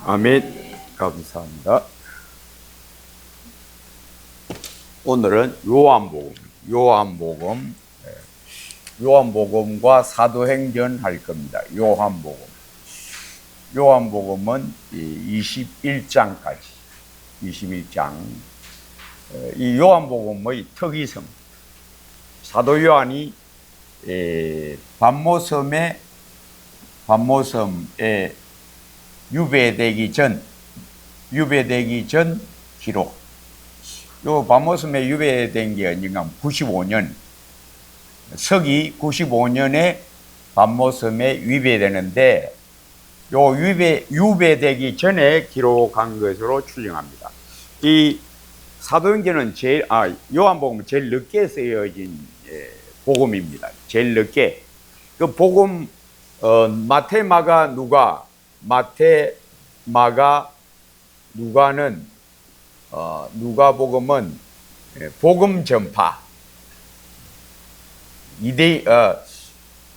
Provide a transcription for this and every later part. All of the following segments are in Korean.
아멘. 감사합니다. 오늘은 요한복음과 사도행전 할 겁니다. 요한복음은 21장까지, 21장. 이 요한복음의 특이성, 사도 요한이 반모섬에 유배되기 전 기록. 요 반모섬에 유배된 게 언젠가 95년, 서기 95년에 반모섬에 유배되는데, 요 유배되기 전에 기록한 것으로 추정합니다. 이 사도행전은 요한복음은 제일 늦게 쓰여진 복음입니다. 제일 늦게. 그 복음, 마태, 마가, 누가는, 누가복음은 복음 전파,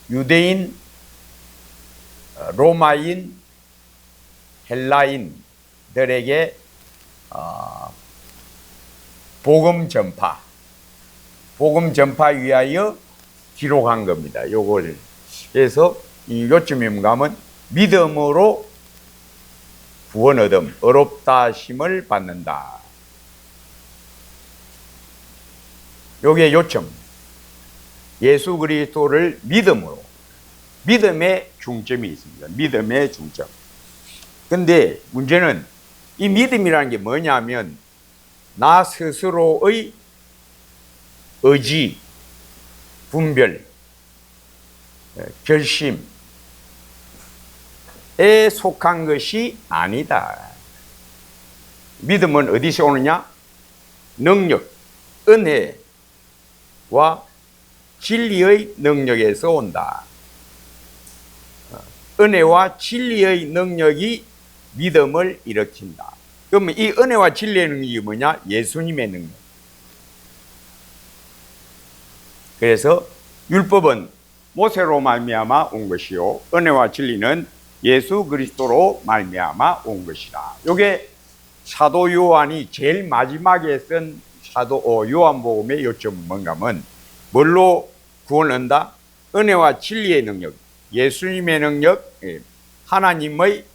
유대인, 로마인, 헬라인들에게 복음 전파 위하여 기록한 겁니다. 요걸. 그래서 요쯤에 가면 믿음으로 구원 얻음, 의롭다 하심을 받는다. 요게 요점. 예수 그리스도를 믿음으로. 믿음의 중점이 있습니다. 믿음의 중점. 근데 문제는 이 믿음이라는 게 뭐냐면, 나 스스로의 의지, 분별, 결심에 속한 것이 아니다. 믿음은 어디서 오느냐? 능력, 은혜와 진리의 능력에서 온다. 은혜와 진리의 능력이 믿음을 일으킨다. 그러면 이 은혜와 진리의 능력이 뭐냐? 예수님의 능력. 그래서 율법은 모세로 말미암아 온 것이요, 은혜와 진리는 예수 그리스도로 말미암아 온 것이다. 이게 사도 요한이 제일 마지막에 쓴 요한복음의 요점은 뭔가 하면, 뭘로 구원을 얻는다? 은혜와 진리의 능력, 예수님의 능력, 하나님의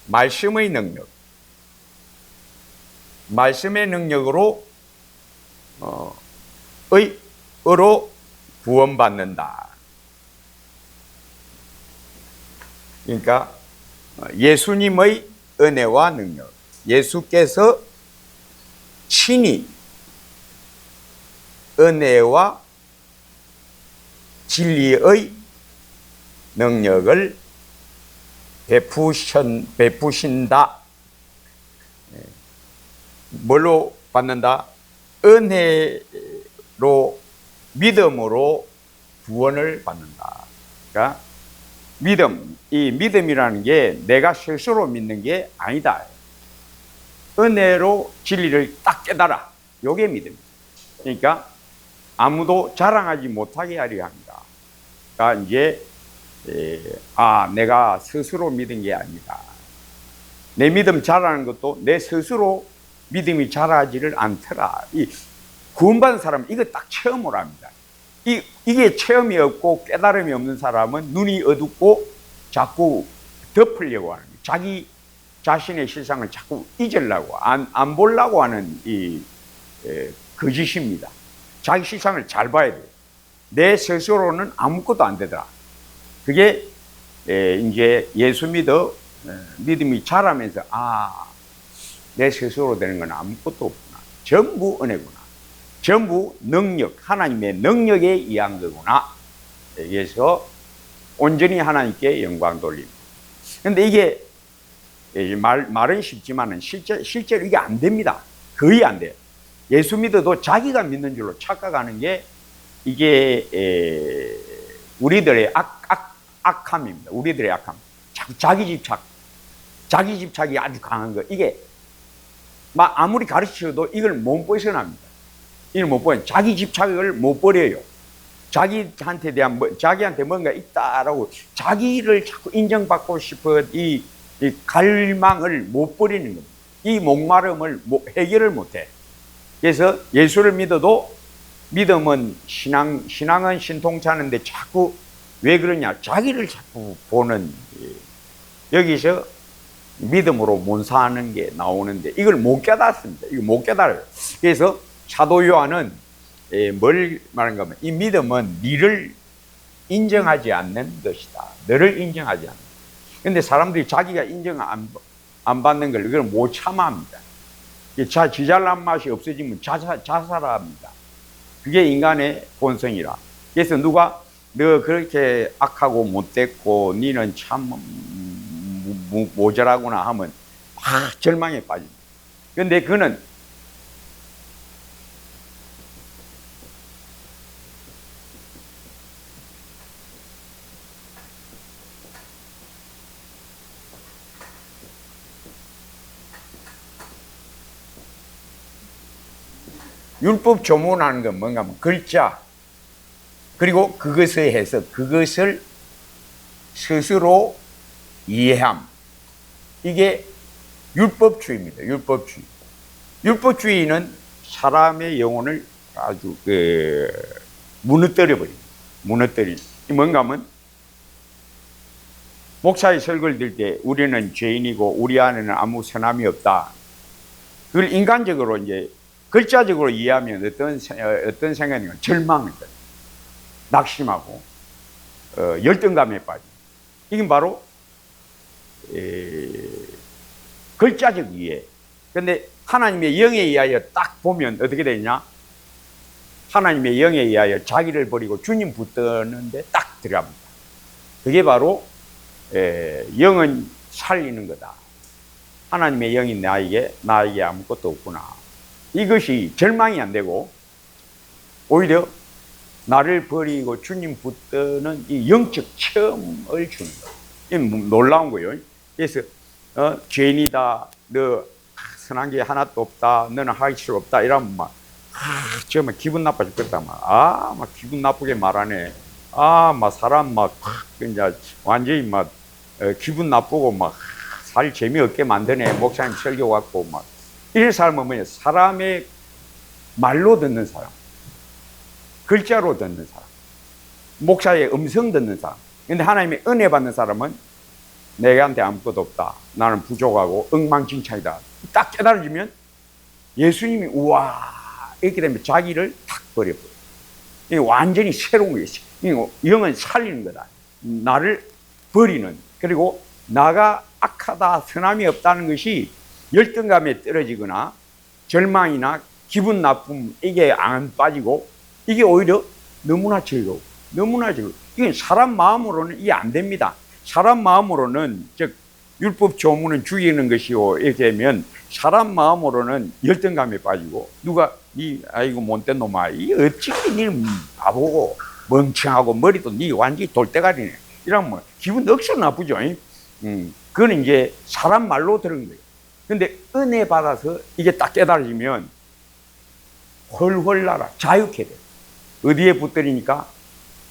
말씀의 능력, 말씀의 능력으로 의로 구원받는다. 그러니까 예수님의 은혜와 능력, 예수께서 친히 은혜와 진리의 능력을 베푸신다. 뭘로 받는다? 은혜로, 믿음으로 구원을 받는다. 그러니까 이 믿음이라는 게 내가 스스로 믿는 게 아니다. 은혜로 진리를 딱 깨달아. 이게 믿음입니다. 그러니까 아무도 자랑하지 못하게 하려 합니다. 이제 내가 스스로 믿은 게 아니다. 내 믿음 자라는 것도 내 스스로 믿음이 자라지를 않더라. 이 구원받은 사람은 이거 딱 체험을 합니다. 이게 체험이 없고 깨달음이 없는 사람은 눈이 어둡고 자꾸 덮으려고 하는 거예요. 자기 자신의 실상을 자꾸 잊으려고 안 보려고 하는 거짓입니다. 자기 실상을 잘 봐야 돼요. 내 스스로는 아무것도 안 되더라. 그게 이제 예수 믿음이 자라면서 내 스스로 되는 건 아무것도 없구나. 전부 은혜구나. 전부 능력, 하나님의 능력에 의한 거구나. 그래서 온전히 하나님께 영광 돌립니다. 그런데 이게 말은 쉽지만은 실제로 이게 안 됩니다. 거의 안 돼요. 예수 믿어도 자기가 믿는 줄로 착각하는 게 이게 우리들의 악함입니다. 우리들의 악함. 자꾸 자기 집착이 아주 강한 거. 이게 아무리 가르쳐도 이걸 못 벗어납니다. 이걸 못 버려요. 자기 집착을 못 버려요. 자기한테 뭔가 있다라고 자기를 자꾸 인정받고 싶은 이 갈망을 못 버리는 겁니다. 이 목마름을 해결을 못해. 그래서 예수를 믿어도 믿음은 신앙은 신통찮은데 자꾸 왜 그러냐? 자기를 자꾸 보는 여기서 믿음으로 못 사는 게 나오는데 이걸 못 깨닫습니다. 이거 못 깨달아요. 그래서 사도 요한은 뭘 말하는가 하면 이 믿음은 너를 인정하지 않는 것이다. 너를 인정하지 않는. 그런데 사람들이 자기가 인정 안 받는 걸 이걸 못 참아합니다. 지잘난 맛이 없어지면 자살합니다. 그게 인간의 본성이라. 그래서 누가 너 그렇게 악하고 못됐고 니는 참 모자라구나 하면 절망에 빠집니다. 그런데 그는 율법 조문하는 건 뭔가 하면 글자 그리고 그것에 해서 그것을 스스로 이해함. 이게 율법주의입니다. 율법주의는 사람의 영혼을 아주 무너뜨려버립니다. 이 뭔가 하면 목사의 설교를 들 때 우리는 죄인이고 우리 안에는 아무 선함이 없다. 그걸 인간적으로 이제 글자적으로 이해하면 어떤 생각이냐면 절망입니다. 낙심하고 열등감에 빠져. 이게 바로 글자적 이해. 그런데 하나님의 영에 의하여 딱 보면 어떻게 되냐? 하나님의 영에 의하여 자기를 버리고 주님 붙드는데 딱 들어갑니다. 그게 바로 영은 살리는 거다. 하나님의 영이 나에게 아무것도 없구나. 이것이 절망이 안 되고 오히려 나를 버리고 주님 붙드는 이 영적 체험을 주는 거예요. 이 놀라운 거예요. 그래서 죄인이다, 너 선한 게 하나도 없다, 너는 하기 싫어 없다 이러면 정말 기분 나빠 죽겠다. 막 기분 나쁘게 말하네. 사람 이제 완전히 기분 나쁘고 살 재미없게 만드네. 목사님 설교 갖고 이런 사람은 뭐냐? 사람의 말로 듣는 사람, 글자로 듣는 사람, 목사의 음성 듣는 사람. 근데 하나님의 은혜 받는 사람은 내한테 아무것도 없다. 나는 부족하고 엉망진창이다. 딱 깨달아지면 예수님이 우와 이렇게 되면 자기를 탁 버려버려. 이게 완전히 새로운 거예요. 영은 살리는 거다. 나를 버리는. 그리고 나가 악하다, 선함이 없다는 것이 열등감에 떨어지거나 절망이나 기분 나쁨 이게 안 빠지고 이게 오히려 너무나 즐거워. 이건 사람 마음으로는 이게 안 됩니다. 사람 마음으로는 즉 율법 조문은 죽이는 것이요 이렇게 되면 사람 마음으로는 열등감에 빠지고 누가 니 아이고 못된 놈아 이 어찌 니 바보고 멍청하고 머리도 니 완전히 돌대가리네 이러면 기분 억수로 나쁘죠. 그건 이제 사람 말로 들은 거예요. 근데 은혜 받아서 이게 딱 깨달아지면 훨훨 날아 자유케 돼. 어디에 붙들이니까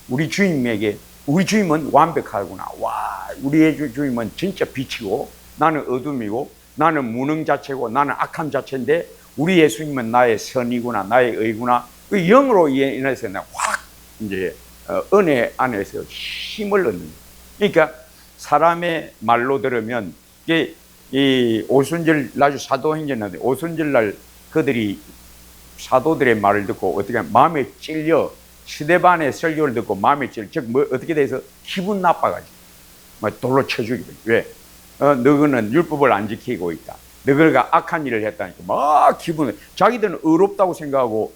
우리 주님에게 우리 주님은 완벽하구나. 와, 우리의 주님은 진짜 빛이고 나는 어둠이고 나는 무능 자체고 나는 악함 자체인데 우리 예수님은 나의 선이구나, 나의 의구나. 그 영으로 인해서 확 이제 은혜 안에서 힘을 얻는 거예요. 그러니까 사람의 말로 들으면 이게 이 오순절 나주 사도행전인데 오순절 날 그들이 사도들의 말을 듣고 어떻게 하면 마음에 찔려 스데반의 설교를 듣고 마음에 찔려 즉 뭐 어떻게 돼서 기분 나빠가지고 막 돌로 쳐 죽이고 왜? 너희는 율법을 안 지키고 있다. 너희가 악한 일을 했다니까 막 기분을 자기들은 의롭다고 생각하고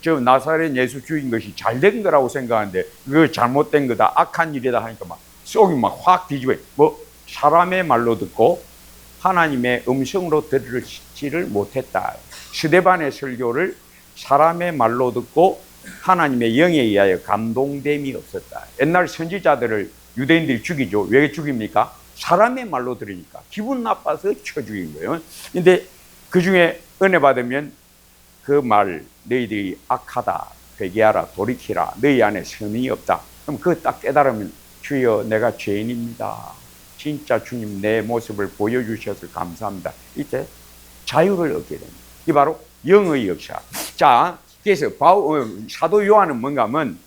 저 나사렛 예수 죽인 것이 잘된 거라고 생각하는데 그거 잘못된 거다 악한 일이다 하니까 막 속이 막 확 뒤집어. 뭐 사람의 말로 듣고 하나님의 음성으로 들을지를 못했다. 스데반의 설교를 사람의 말로 듣고 하나님의 영에 의하여 감동됨이 없었다. 옛날 선지자들을 유대인들이 죽이죠. 왜 죽입니까? 사람의 말로 들으니까 기분 나빠서 쳐 죽인 거예요. 근데 그 중에 은혜 받으면 그 말 너희들이 악하다 회개하라 돌이키라 너희 안에 선이 없다. 그럼 그거 딱 깨달으면 주여 내가 죄인입니다. 진짜 주님 내 모습을 보여주셔서 감사합니다. 이때 자유를 얻게 됩니다. 이게 바로 영의 역사. 자, 그래서 사도 요한은 뭔가 하면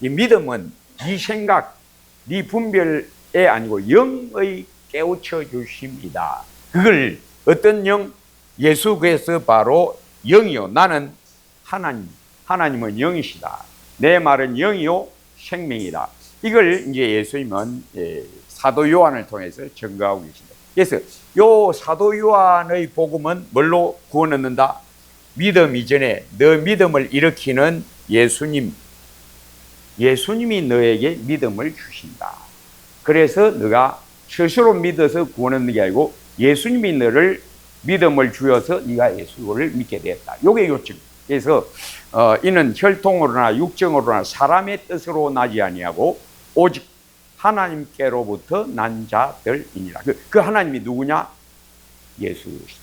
이 믿음은 네 생각, 네 분별에 아니고 영의 깨우쳐 주십니다. 그걸 어떤 영? 예수 그래서 바로 영이요. 나는 하나님은 영이시다. 내 말은 영이요 생명이다. 이걸 이제 예수님은 사도 요한을 통해서 증거하고 계십니다. 그래서 요 사도 요한의 복음은 뭘로 구원 얻는다? 믿음 이전에 너 믿음을 일으키는 예수님이 너에게 믿음을 주신다. 그래서 너가 스스로 믿어서 구원 얻는 게 아니고 예수님이 너를 믿음을 주어서 네가 예수를 믿게 되었다. 요게 요점. 그래서 이는 혈통으로나 육정으로나 사람의 뜻으로 나지 아니하고 오직 하나님께로부터 난 자들이니라. 그 하나님이 누구냐? 예수시다.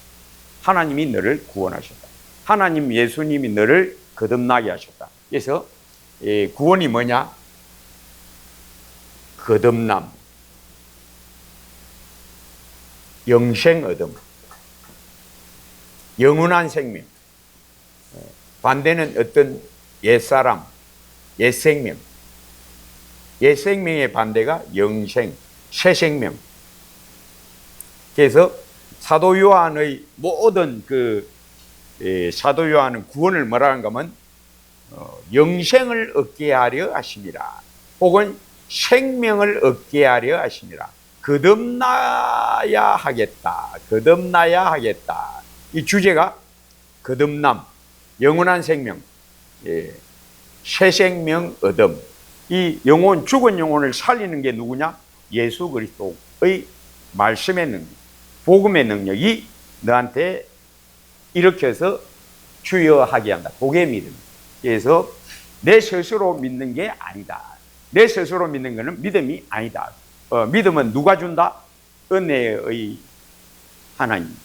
하나님이 너를 구원하셨다. 하나님 예수님이 너를 거듭나게 하셨다. 그래서 구원이 뭐냐? 거듭남, 영생 얻음, 영원한 생명. 반대는 어떤 옛사람, 옛생명. 옛생명의 반대가 영생, 새생명. 그래서 사도 요한의 모든 사도 요한은 구원을 뭐라는가 하면 영생을 얻게 하려 하심이라. 혹은 생명을 얻게 하려 하심이라. 거듭나야 하겠다. 거듭나야 하겠다. 이 주제가 거듭남, 영원한 생명, 새생명 얻음. 이 영혼, 죽은 영혼을 살리는 게 누구냐? 예수 그리스도의 말씀의 능력, 복음의 능력이 너한테 일으켜서 주여하게 한다. 그게 믿음. 그래서 내 스스로 믿는 게 아니다. 내 스스로 믿는 것은 믿음이 아니다. 믿음은 누가 준다? 은혜의 하나님,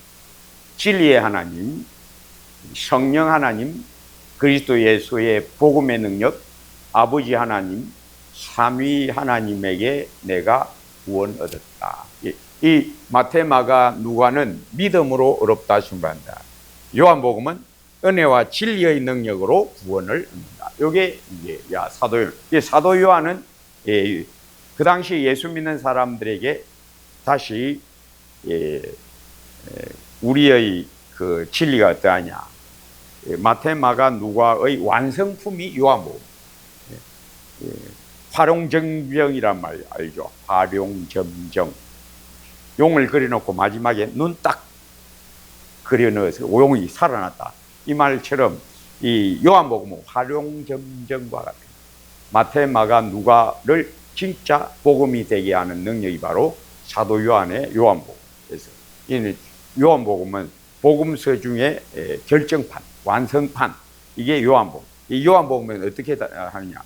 진리의 하나님, 성령 하나님, 그리스도 예수의 복음의 능력, 아버지 하나님, 삼위 하나님에게 내가 구원 얻었다. 이 마태, 마가, 누가는 믿음으로 의롭다 숭배한다. 요한복음은 은혜와 진리의 능력으로 구원을 얻는다. 이게 이제 사도 요한은 그 당시 예수 믿는 사람들에게 다시 우리의 그 진리가 어떠하냐? 마태, 마가, 누가의 완성품이 요한복음. 화룡점정이란 말 알죠? 화룡점정. 용을 그려놓고 마지막에 눈 딱 그려넣어서 용이 살아났다. 이 말처럼 이 요한복음은 화룡점정과 같은 마태, 마가, 누가를 진짜 복음이 되게 하는 능력이 바로 사도 요한의 요한복음. 그래서 이 요한복음은 복음서 중에 결정판, 완성판. 이게 요한복음. 이 요한복음은 어떻게 하느냐?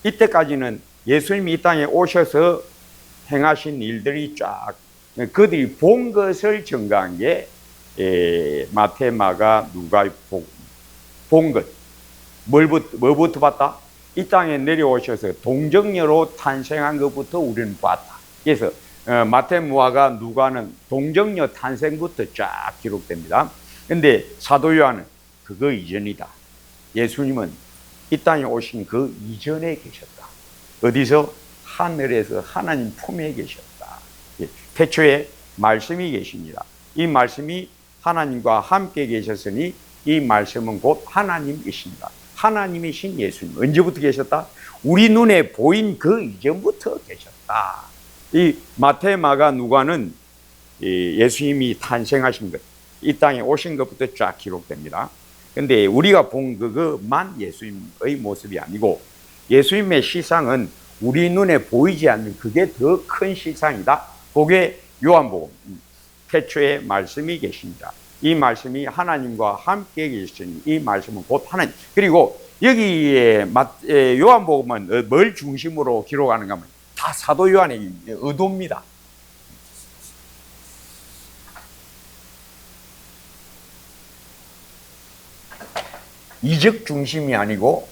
이때까지는 예수님이 이 땅에 오셔서 행하신 일들이 쫙 그들이 본 것을 증거한 게 마태, 마가, 누가 본 것. 뭐부터 봤다? 이 땅에 내려오셔서 동정녀로 탄생한 것부터 우리는 봤다. 그래서 마태무화가 누가는 동정녀 탄생부터 쫙 기록됩니다. 근데 사도 요한은 그거 이전이다. 예수님은 이 땅에 오신 그 이전에 계셨다. 어디서? 하늘에서 하나님 품에 계셨다. 태초에 말씀이 계십니다. 이 말씀이 하나님과 함께 계셨으니 이 말씀은 곧 하나님이십니다. 하나님이신 예수님 언제부터 계셨다? 우리 눈에 보인 그 이전부터 계셨다. 이 마태, 마가, 누가는 예수님이 탄생하신 것, 이 땅에 오신 것부터 쫙 기록됩니다. 근데 우리가 본 그것만 예수님의 모습이 아니고 예수님의 시상은 우리 눈에 보이지 않는 그게 더 큰 시상이다. 그게 요한복음. 태초에 말씀이 계십니다. 이 말씀이 하나님과 함께 계시니 이 말씀은 곧 하나님. 그리고 여기에 요한복음은 뭘 중심으로 기록하는가 하면 다 사도 요한의 의도입니다. 이적 중심이 아니고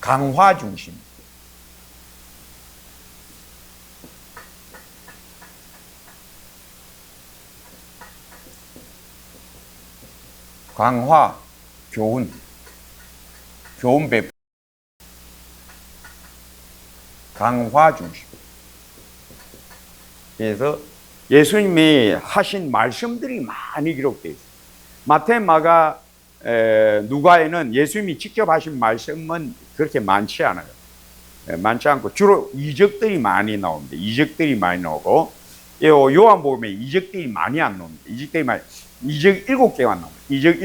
강화 중심. 강화, 교훈 배분, 강화 중심. 그래서 예수님이 하신 말씀들이 많이 기록되어 있어요. 마태, 마가, 누가에는 예수님이 직접 하신 말씀은 그렇게 많지 않아요. 많지 않고 주로 이적들이 많이 나옵니다. 이적들이 많이 나오고 요한복음에 이적들이 많이 안 나옵니다. 이적 7개만 나옵니다. 이적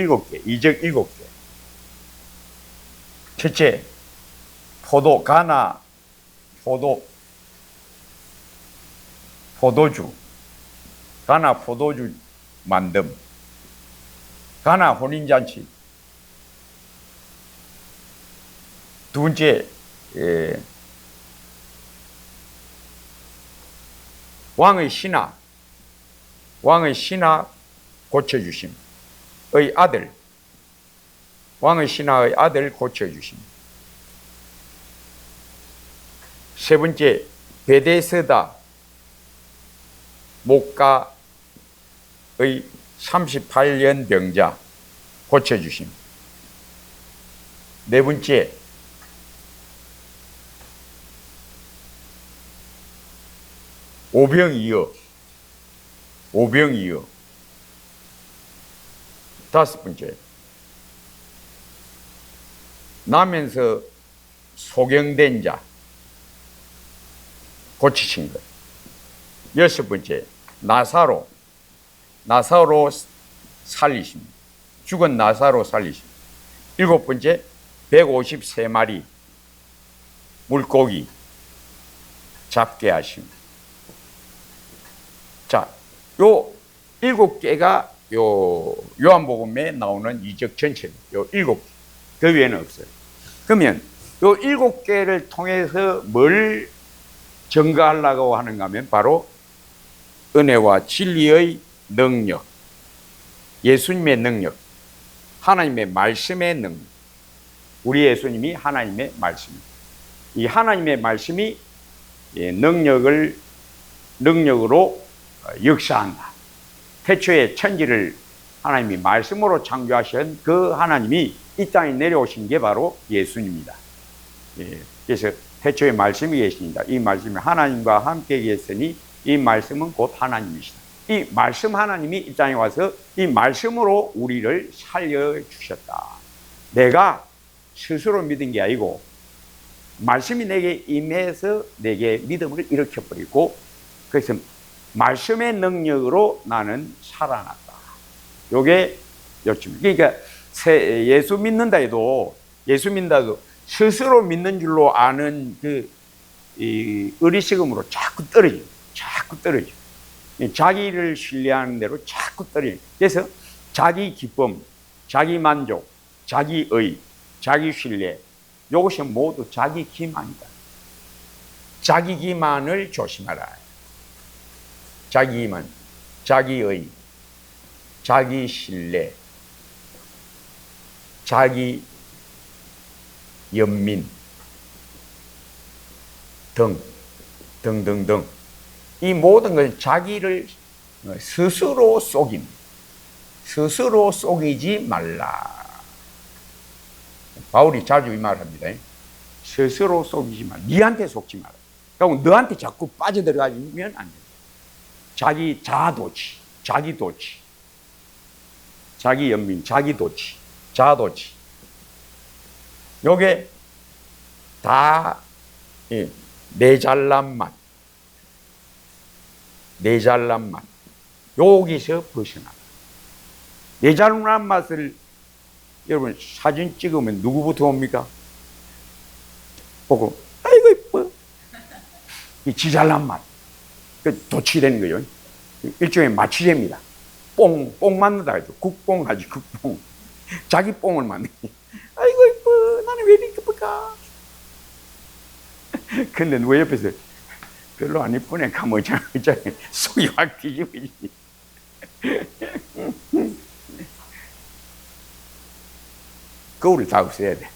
7개. 첫째, 포도주 만듦, 가나 혼인잔치. 두 번째, 왕의 신하 고쳐주심의 아들, 왕의 신하의 아들 고쳐주심. 세 번째, 베데스다 목가의 38년 병자 고쳐주심. 네 번째, 오병이어. 다섯 번째, 나면서 소경된 자 고치신 것. 여섯 번째, 나사로 살리심. 죽은 나사로 살리심. 일곱 번째, 153마리 물고기 잡게 하심. 자, 요 7개가 요한복음에 나오는 이적 전체입니다. 요 7개. 그 외에는 없어요. 그러면 요 7개를 통해서 뭘 증거하려고 하는가 하면 바로 은혜와 진리의 능력, 예수님의 능력, 하나님의 말씀의 능력. 우리 예수님이 하나님의 말씀입니다. 이 하나님의 말씀이 능력으로 역사한다. 태초에 천지를 하나님이 말씀으로 창조하신 그 하나님이 이 땅에 내려오신 게 바로 예수님입니다. 그래서 태초에 말씀이 계십니다. 이 말씀이 하나님과 함께 계시니 이 말씀은 곧 하나님이시다. 이 말씀 하나님이 이 땅에 와서 이 말씀으로 우리를 살려주셨다. 내가 스스로 믿은 게 아니고 말씀이 내게 임해서 내게 믿음을 일으켜버리고 그래서 말씀의 능력으로 나는 살아났다. 요게 요점. 그러니까 예수 믿는다 해도 스스로 믿는 줄로 아는 이 어리석음으로 자꾸 떨어져. 자기를 신뢰하는 대로 자꾸 떨어져. 그래서 자기 기쁨, 자기 만족, 자기의, 자기 신뢰, 이것이 모두 자기 기만이다. 자기 기만을 조심하라. 자기 기만, 자기의, 자기 신뢰, 자기, 연민 등등등 이 모든 걸 자기를 스스로 스스로 속이지 말라. 바울이 자주 이 말을 합니다. 스스로 속이지 말라. 니한테 속지 마라. 그러니까 너한테 자꾸 빠져들어가면 안 돼. 자기 자아도취, 자기도취, 자기 연민, 자기도취, 자아도취. 요게 다 내 잘난 맛, 내 잘난 맛. 여기서 벗어나. 내 잘난 맛을 여러분 사진 찍으면 누구부터 옵니까? 보고 아이고 이뻐. 이 지 잘난 맛. 그 도취되는 거예요. 일종의 마취제입니다. 뽕 만든다 해도 국뽕 하지 국뽕. 자기 뽕을 만드니. 아이고 이뻐. 나는 왜 이렇게 이쁠까? 근데 누구 옆에서 별로 안 이쁘네 가면 속이 확 뒤집어지지. 거울을 다 없애야 돼.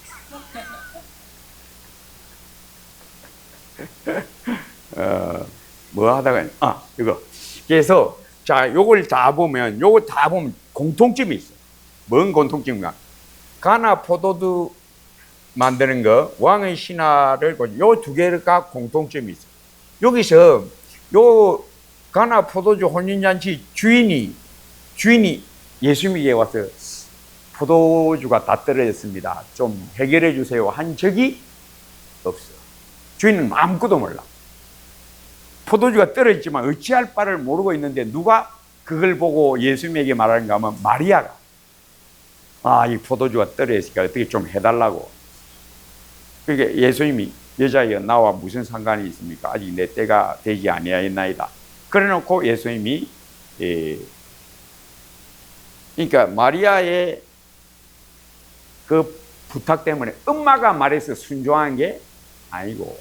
뭐 하다가 이거 그래서 자 요거 다 보면 공통점이 있어. 뭔 공통점인가? 가나 포도주 만드는 거, 왕의 신화를 요 두 개가 공통점이 있어. 여기서 요 가나 포도주 혼인잔치 주인이 예수님에게 와서 포도주가 다 떨어졌습니다. 좀 해결해 주세요 한 적이 없어. 주인은 아무것도 몰라. 포도주가 떨어졌지만 어찌할 바를 모르고 있는데 누가 그걸 보고 예수님에게 말하는가 하면 마리아가 이 포도주가 떨어졌으니까 어떻게 좀 해달라고. 그러니까 예수님이 여자여 나와 무슨 상관이 있습니까? 아직 내 때가 되지 아니하였나이다. 그래놓고 예수님이 그러니까 마리아의 그 부탁 때문에 엄마가 말해서 순종한 게 아니고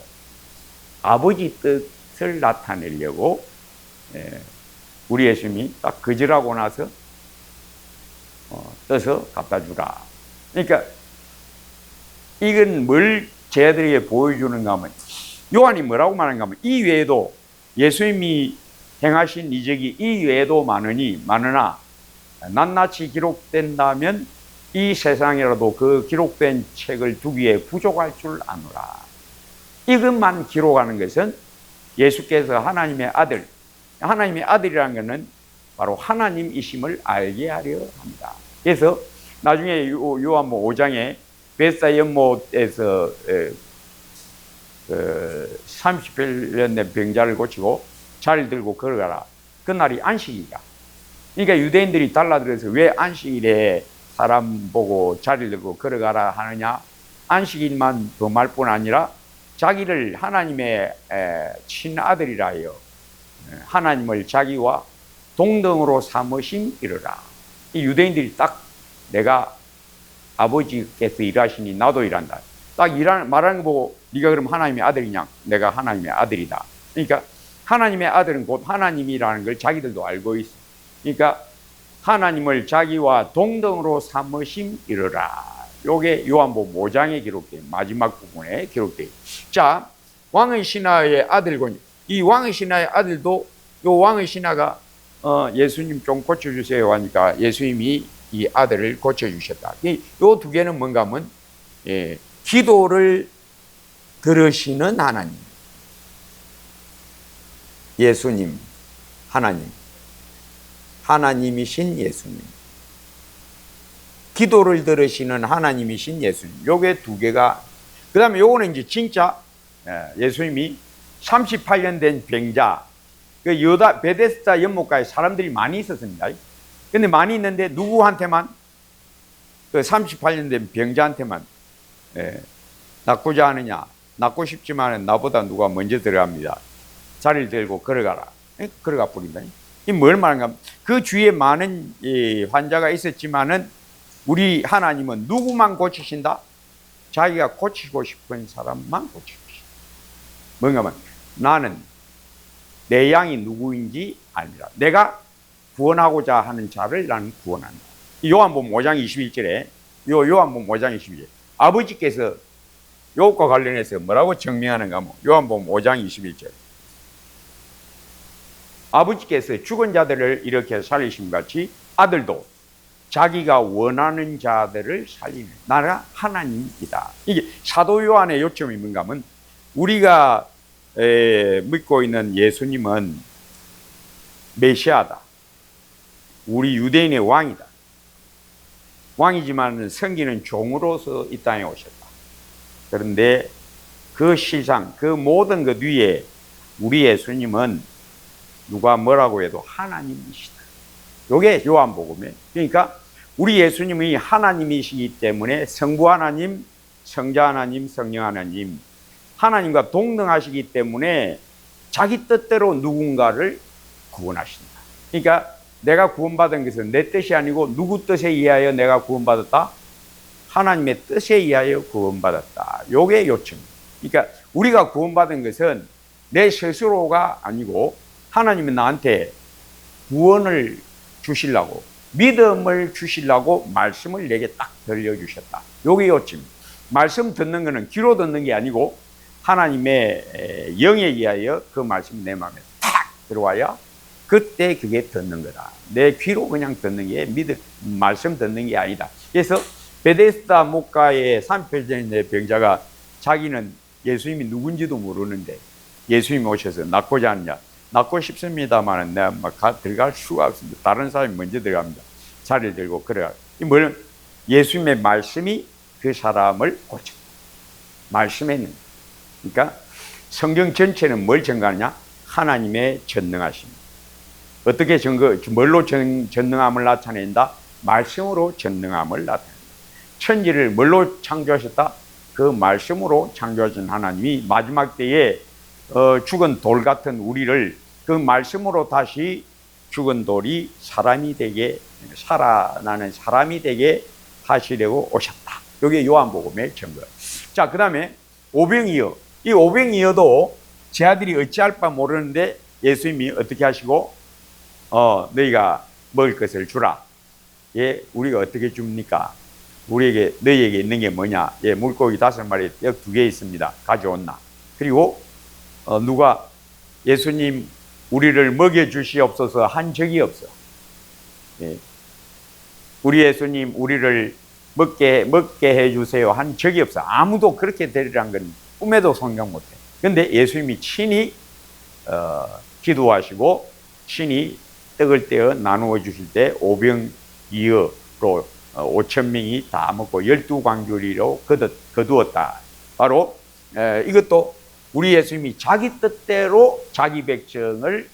아버지 뜻을 나타내려고 우리 예수님이 딱 거절하고 나서 떠서 갖다 주라. 그러니까 이건 뭘 제자들에게 보여주는가 하면 요한이 뭐라고 말하는가 하면 이 외에도 예수님이 행하신 이적이 이 외에도 많으나 낱낱이 기록된다면 이 세상이라도 그 기록된 책을 두기에 부족할 줄 아노라. 이것만 기록하는 것은 예수께서 하나님의 아들이라는 것은 바로 하나님이심을 알게 하려 합니다. 그래서 나중에 요한복음 5장에 베스다 연못에서 38년 된 병자를 고치고 자리를 들고 걸어가라. 그날이 안식이다. 그러니까 유대인들이 달라들어서 왜 안식일에 사람 보고 자리를 들고 걸어가라 하느냐. 안식일만 범할 뿐 아니라 자기를 하나님의 친아들이라 하여 하나님을 자기와 동등으로 삼으신 이르라. 이 유대인들이 딱 내가 아버지께서 일하시니 나도 일한다. 딱 말하는 거 보고 네가 그럼 하나님의 아들이냐? 내가 하나님의 아들이다. 그러니까 하나님의 아들은 곧 하나님이라는 걸 자기들도 알고 있어. 그러니까 하나님을 자기와 동등으로 삼으심 이르라. 요게 요한복음 5장에 기록된 마지막 부분에 기록돼요. 자, 왕의 신하의 아들군. 이 왕의 신하의 아들도 요 왕의 신하가 예수님 좀 고쳐주세요 하니까 예수님이 이 아들을 고쳐주셨다. 요 두 개는 뭔가 하면 기도를 들으시는 하나님, 예수님, 하나님이신 예수님, 기도를 들으시는 하나님이신 예수님. 요게 두 개가. 그 다음에 요거는 이제 진짜 예수님이 38년 된 병자, 그 베데스다 연못가에 사람들이 많이 있었습니다. 근데 많이 있는데 누구한테만? 그 38년 된 병자한테만 낫고자 하느냐? 낫고 싶지만 나보다 누가 먼저 들어갑니다. 자리를 들고 걸어가라. 걸어가 버린다. 이 뭘 말하는가? 그 주위에 많은 환자가 있었지만은 우리 하나님은 누구만 고치신다? 자기가 고치고 싶은 사람만 고치신다. 뭔가 하면 나는 내 양이 누구인지 압니다. 내가 구원하고자 하는 자를 나는 구원한다. 요한복음 5장 21절에 요한복음 5장 22절. 아버지께서 요것과 관련해서 뭐라고 증명하는가 하면 요한복음 5장 21절. 아버지께서 죽은 자들을 일으켜 살리신 같이 아들도 자기가 원하는 자들을 살리는 나라 하나님이다. 이게 사도 요한의 요점이 뭔가 하면 우리가 믿고 있는 예수님은 메시아다. 우리 유대인의 왕이다. 왕이지만 성기는 종으로서 이 땅에 오셨다. 그런데 그 실상, 그 모든 것 위에 우리 예수님은 누가 뭐라고 해도 하나님이시다. 요게 요한복음이에요. 그러니까 우리 예수님이 하나님이시기 때문에 성부 하나님, 성자 하나님, 성령 하나님, 하나님과 동등하시기 때문에 자기 뜻대로 누군가를 구원하신다. 그러니까 내가 구원받은 것은 내 뜻이 아니고 누구 뜻에 의하여 내가 구원받았다? 하나님의 뜻에 의하여 구원받았다. 요게 요점입니다. 그러니까 우리가 구원받은 것은 내 스스로가 아니고 하나님은 나한테 구원을 주시려고, 믿음을 주시려고 말씀을 내게 딱 들려주셨다. 요게 요점입니다. 말씀 듣는 것은 귀로 듣는 게 아니고 하나님의 영에 의하여 그 말씀이 내 마음에 탁 들어와야 그때 그게 듣는 거다. 내 귀로 그냥 듣는 게 말씀 듣는 게 아니다. 그래서 베데스다 목가의 3편전의 병자가 자기는 예수님이 누군지도 모르는데 예수님이 오셔서 낫고자 하느냐? 낫고 싶습니다만 내가 막 들어갈 수가 없습니다. 다른 사람이 먼저 들어갑니다. 자리를 들고 그래요. 이 뭐는 예수님의 말씀이 그 사람을 고쳤다. 말씀에는. 그러니까 성경 전체는 뭘 증거하느냐? 하나님의 전능하심. 어떻게 뭘로 전능함을 나타낸다? 말씀으로 전능함을 나타낸다. 천지를 뭘로 창조하셨다? 그 말씀으로 창조하신 하나님이 마지막 때에 죽은 돌 같은 우리를 그 말씀으로 다시 죽은 돌이 사람이 되게, 살아나는 사람이 되게 하시려고 오셨다. 이게 요한복음의 증거. 자, 그 다음에 오병이어. 이 오병이어도 제 아들이 어찌할 바 모르는데 예수님이 어떻게 하시고 너희가 먹을 것을 주라. 예, 우리가 어떻게 줍니까? 우리에게 너희에게 있는 게 뭐냐? 예, 물고기 5마리, 떡 2개 있습니다. 가져온나. 그리고 누가 예수님 우리를 먹여주시옵소서 한 적이 없어. 예. 우리 예수님 우리를 먹게 해주세요 한 적이 없어. 아무도 그렇게 되리란 건 꿈에도 생각 못해. 그런데 예수님이 친히 기도하시고 친히 떡을 떼어 나누어 주실 때 오병이어로 5,000명이 다 먹고 12광주리로 거두었다. 바로 이것도 우리 예수님이 자기 뜻대로 자기 백성을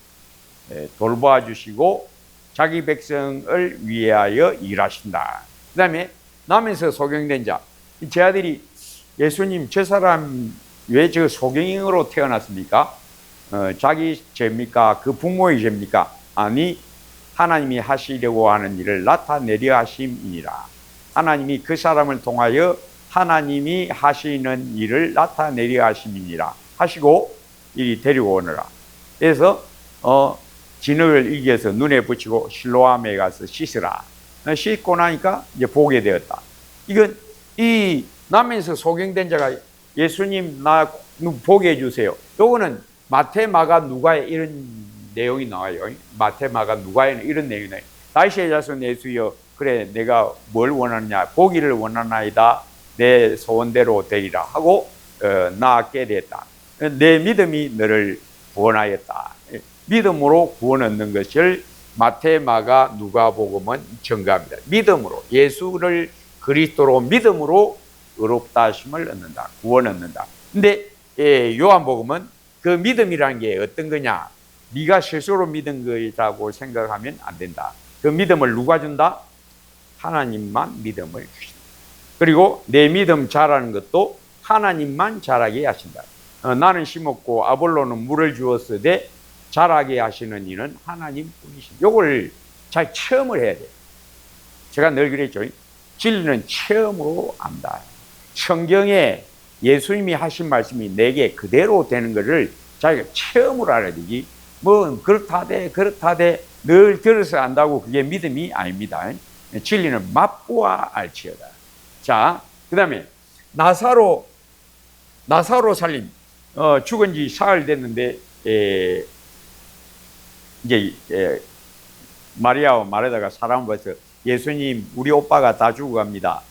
돌보아 주시고 자기 백성을 위하여 일하신다. 그 다음에 남에서 소경된 자. 제 아들이 예수님 저 사람 왜 저 소경으로 태어났습니까? 자기 죄입니까? 그 부모의 죄입니까? 아니, 하나님이 하시려고 하는 일을 나타내려 하심이니라. 하나님이 그 사람을 통하여 하나님이 하시는 일을 나타내려 하심이니라 하시고 이리 데리고 오너라. 그래서 진흙을 이겨서 눈에 붙이고 실로암에 가서 씻으라. 씻고 나니까 이제 보게 되었다. 이건 이 남에서 소경된 자가 예수님 나 보게 해주세요. 요거는 마태, 마가, 누가에 이런 내용이 나와요. 마태, 마가, 누가에는 이런 내용이 나와요. 다윗의 자손 예수여, 그래 내가 뭘 원하느냐? 보기를 원하나이다. 내 소원대로 되리라 하고 낳게 됐다. 내 믿음이 너를 구원하였다. 믿음으로 구원 얻는 것을 마태, 마가, 누가복음은 증거합니다. 믿음으로 예수를 그리스도로 믿음으로 의롭다 하심을 얻는다. 구원 얻는다. 근데 요한복음은 그 믿음이라는 게 어떤 거냐? 네가 스스로 믿은 거라고 생각하면 안 된다. 그 믿음을 누가 준다? 하나님만 믿음을 주신다. 그리고 내 믿음 자라는 것도 하나님만 자라게 하신다. 나는 심었고 아볼로는 물을 주었으되 자라게 하시는 이는 하나님뿐이십니다. 요걸 잘 체험을 해야 돼요. 제가 늘 그랬죠. 진리는 체험으로 안다. 성경에 예수님이 하신 말씀이 내게 그대로 되는 것을 자기가 체험을 알아야 되지. 뭐 그렇다대 늘 들어서 안다고 그게 믿음이 아닙니다. 진리는 맛보아 알지어다. 자, 그 다음에 나사로 살림. 죽은 지 사흘 됐는데, 이제, 마리아와 마르다가 사람을 봐서 예수님, 우리 오빠가 다 죽어갑니다.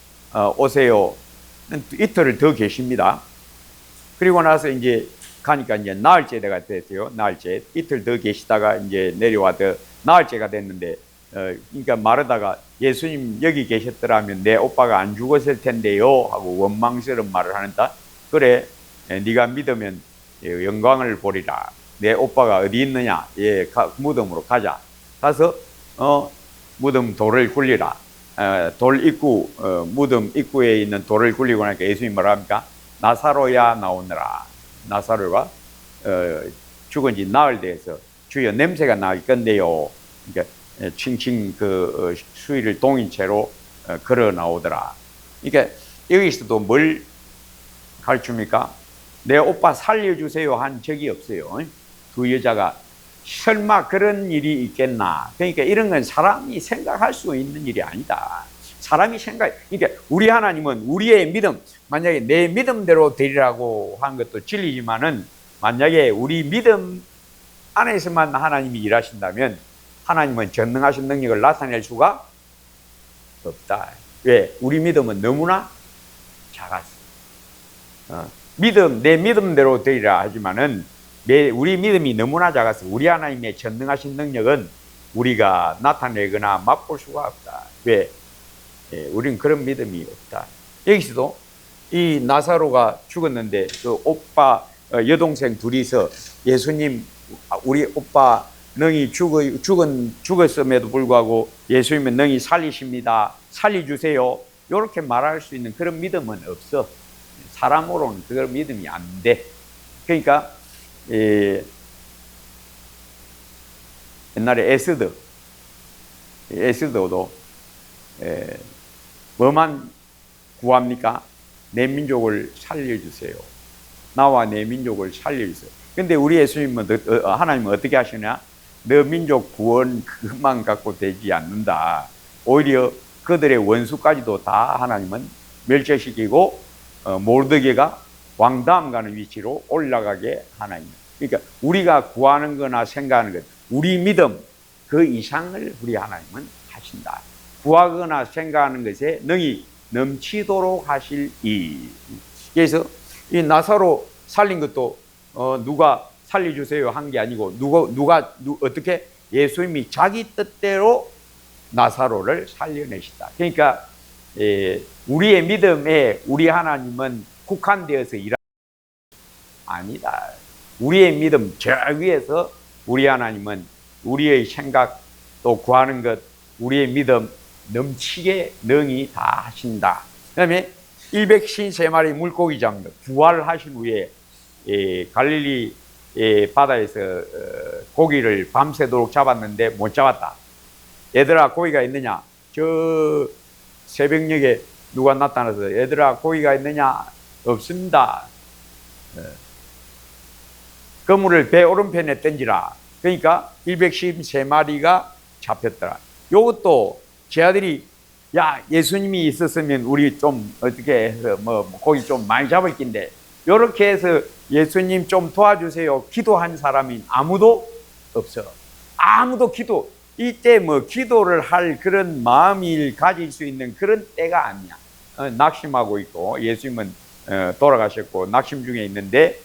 오세요. 이틀을 더 계십니다. 그리고 나서 이제 가니까 이제 나흘째가 됐어요. 나흘째. 이틀 더 계시다가 이제 내려와서 나흘째가 됐는데, 그러니까 마르다가 예수님 여기 계셨더라면 내 오빠가 안 죽었을 텐데요 하고 원망스러운 말을 하는다. 그래, 네가 믿으면 영광을 보리라. 내 오빠가 어디 있느냐? 무덤으로 가자. 가서 무덤 돌을 굴리라. 돌 입구, 무덤 입구에 있는 돌을 굴리고 나니까 예수님이 뭐라 합니까? 나사로야 나오너라. 나사로가 죽은 지 나흘 돼서 주여 냄새가 나기 건데요. 그러니까 칭칭 수위를 동인 채로 걸어 나오더라. 그러니까 여기서도 뭘 가르칩니까? 내 오빠 살려주세요 한 적이 없어요. 두 여자가 설마 그런 일이 있겠나. 그러니까 이런 건 사람이 생각할 수 있는 일이 아니다. 사람이 그러니까 우리 하나님은 우리의 믿음, 만약에 내 믿음대로 되리라고 한 것도 진리지만은 만약에 우리 믿음 안에서만 하나님이 일하신다면 하나님은 전능하신 능력을 나타낼 수가 없다. 왜? 우리 믿음은 너무나 작았어. 내 믿음대로 되리라 하지만은 우리 믿음이 너무나 작아서 우리 하나님의 전능하신 능력은 우리가 나타내거나 맛볼 수가 없다. 왜? 우리는 그런 믿음이 없다. 여기서도 이 나사로가 죽었는데 그 오빠 여동생 둘이서 예수님, 우리 오빠 능히 죽었음에도 불구하고 예수님은 능히 살리십니다. 살려주세요. 이렇게 말할 수 있는 그런 믿음은 없어. 사람으로는 그런 믿음이 안 돼. 그러니까 옛날에 에스더도 뭐만 구합니까? 내 민족을 살려주세요. 나와 내 민족을 살려주세요. 근데 우리 예수님은 하나님은 어떻게 하시냐? 너 민족 구원 그것만 갖고 되지 않는다. 오히려 그들의 원수까지도 다 하나님은 멸절시키고 모르드게가 왕다음 가는 위치로 올라가게 하나님. 그러니까 우리가 구하는 거나 생각하는 것, 우리 믿음 그 이상을 우리 하나님은 하신다. 구하거나 생각하는 것에 능히 넘치도록 하실 이. 그래서 이 나사로 살린 것도 누가 살려주세요 한 게 아니고 어떻게 예수님이 자기 뜻대로 나사로를 살려내시다. 그러니까 우리의 믿음에 우리 하나님은 국한되어서 일하는 아니다. 우리의 믿음 저 위에서 우리 하나님은 우리의 생각 또 구하는 것, 우리의 믿음 넘치게 능히 다 하신다. 그 다음에 153마리 물고기 잡는 부활하신 후에 갈릴리 바다에서 고기를 밤새도록 잡았는데 못 잡았다. 얘들아 고기가 있느냐? 저 새벽녘에 누가 나타나서 얘들아 고기가 있느냐? 없습니다. 그물을 배 오른편에 던지라. 그러니까 113마리가 잡혔더라. 요것도 제 아들이 야 예수님이 있었으면 우리 좀 어떻게 해서 고기 좀 많이 잡을 낀데 요렇게 해서 예수님 좀 도와주세요 기도한 사람이 아무도 없어. 아무도 이때 기도를 할 그런 마음을 가질 수 있는 그런 때가 아니야. 낙심하고 있고 예수님은 돌아가셨고 낙심 중에 있는데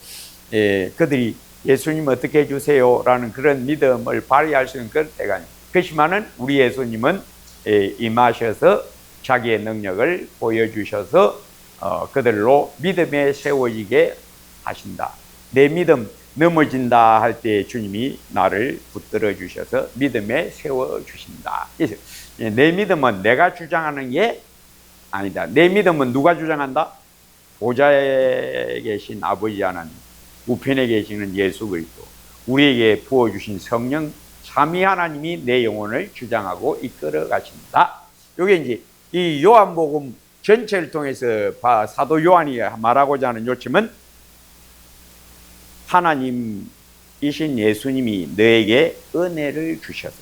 그들이 예수님 어떻게 해주세요 라는 그런 믿음을 발휘할 수 있는 그런 때가 아니야. 그렇지만은 우리 예수님은 임하셔서 자기의 능력을 보여주셔서 그들로 믿음에 세워지게 하신다. 내 믿음 넘어진다 할 때 주님이 나를 붙들어 주셔서 믿음에 세워주신다. 내 믿음은 내가 주장하는 게 아니다. 내 믿음은 누가 주장한다? 보좌에 계신 아버지 하나님, 우편에 계시는 예수 그리스도, 우리에게 부어주신 성령 삼위 하나님이 내 영혼을 주장하고 이끌어 가신다. 이게 이제 이 요한복음 전체를 통해서 사도 요한이 말하고자 하는 요점은 하나님이신 예수님이 너에게 은혜를 주셔서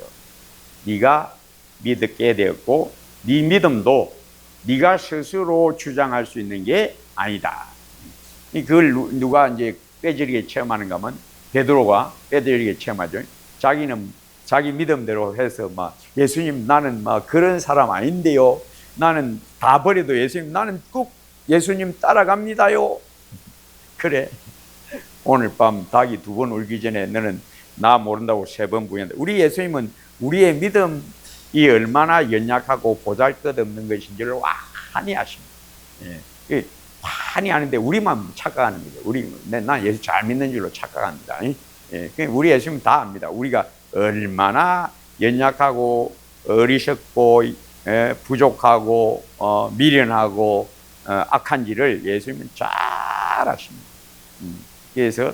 네가 믿게 되었고 네 믿음도 네가 스스로 주장할 수 있는 게 아니다. 그걸 누가 이제 뼈저리게 체험하는가 하면 베드로가 뼈저리게 체험하죠. 자기는 자기 믿음대로 해서 막 예수님 나는 막 그런 사람 아닌데요. 나는 다 버려도 예수님 나는 꼭 예수님 따라갑니다요. 그래. 오늘 밤 닭이 2번 울기 전에 너는 나 모른다고 3번 부인한다. 우리 예수님은 우리의 믿음이 얼마나 연약하고 보잘것없는 것인지를 환히 아십니다. 예. 환히 아는데 우리만 착각하는 거죠. 난 예수 잘 믿는 줄로 착각합니다. 예. 우리 예수님 다 압니다. 우리가 얼마나 연약하고 어리석고 부족하고 미련하고 악한지를 예수님은 잘 아십니다. 그래서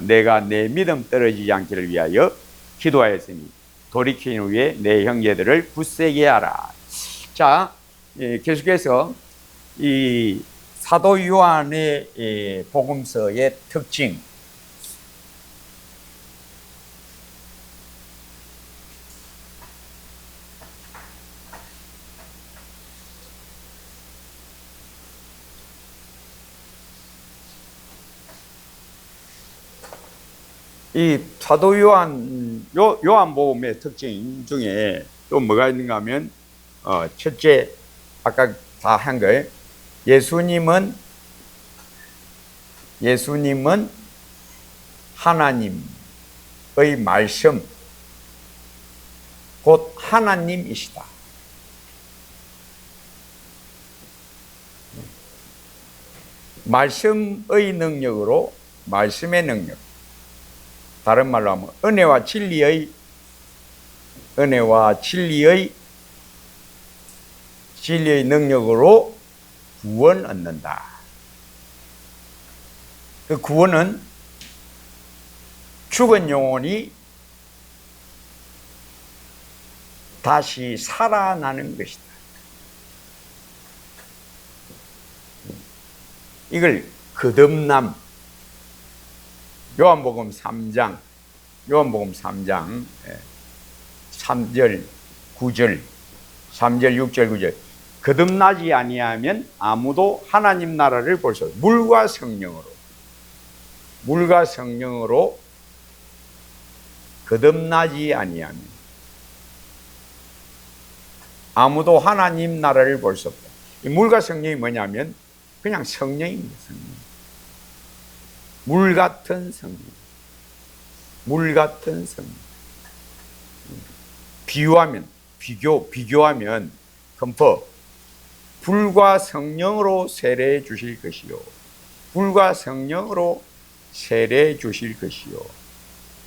내가 내 믿음 떨어지지 않기를 위하여 기도하였으니 돌이킨 후에 내 형제들을 굳세게 하라. 자, 계속해서 이 사도 요한의 복음서의 특징, 이 사도 요한복음의 특징 중에 또 뭐가 있는가 하면 첫째, 아까 다 한 거예요. 예수님은 하나님의 말씀, 곧 하나님이시다. 말씀의 능력으로, 말씀의 능력, 다른 말로 하면 은혜와 진리의 능력으로 구원 얻는다. 그 구원은 죽은 영혼이 다시 살아나는 것이다. 이걸 거듭남, 요한복음 3장 3절 9절 3절 6절 9절 거듭나지 아니하면 아무도 하나님 나라를 볼 수 없다. 물과 성령으로 거듭나지 아니하면 아무도 하나님 나라를 볼 수 없다. 이 물과 성령이 뭐냐면 그냥 성령입니다. 물 같은 성령. 비교하면 컴퍼 불과 성령으로 세례 주실 것이요.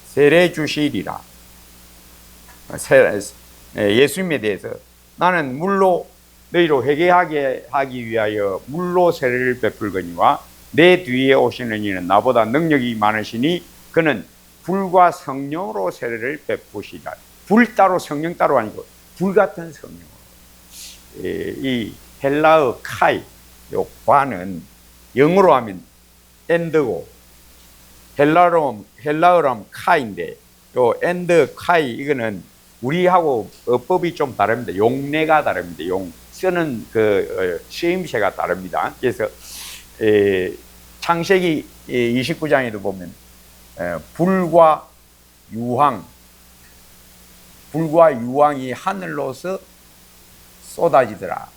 세례 주시리라. 예수님에 대해서 나는 물로 너희로 회개하게 하기 위하여 물로 세례를 베풀거니와 내 뒤에 오시는 이는 나보다 능력이 많으시니 그는 불과 성령으로 세례를 베푸시라. 불 따로 성령 따로 아니고 불 같은 성령으로. 이 헬라어 카이, 요 과는 영어로 하면 엔드고 헬라어로 하면 카인데 요 엔드 카이 이거는 우리하고 어법이 좀 다릅니다. 용례가 다릅니다. 쓰는 그 쓰임새가 다릅니다. 그래서 창세기 29장에도 보면 불과 유황이 하늘로서 쏟아지더라.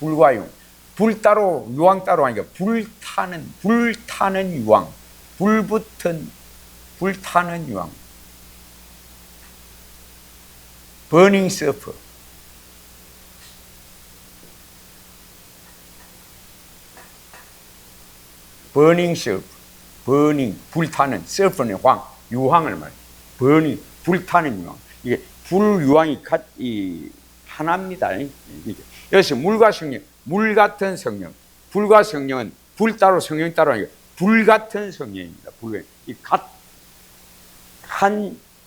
불과 유황. 불 따로 유황 따로 아니고 불타는 유황. 불타는 유황. 버닝 서프. 불타는 서프는 유황을 말해요. 불타는 유황. 이게 불유황이 하나입니다. 여기서 물과 성령, 물 같은 성령, 불과 성령은 불 따로 성령 따로 아니고 불 같은 성령입니다.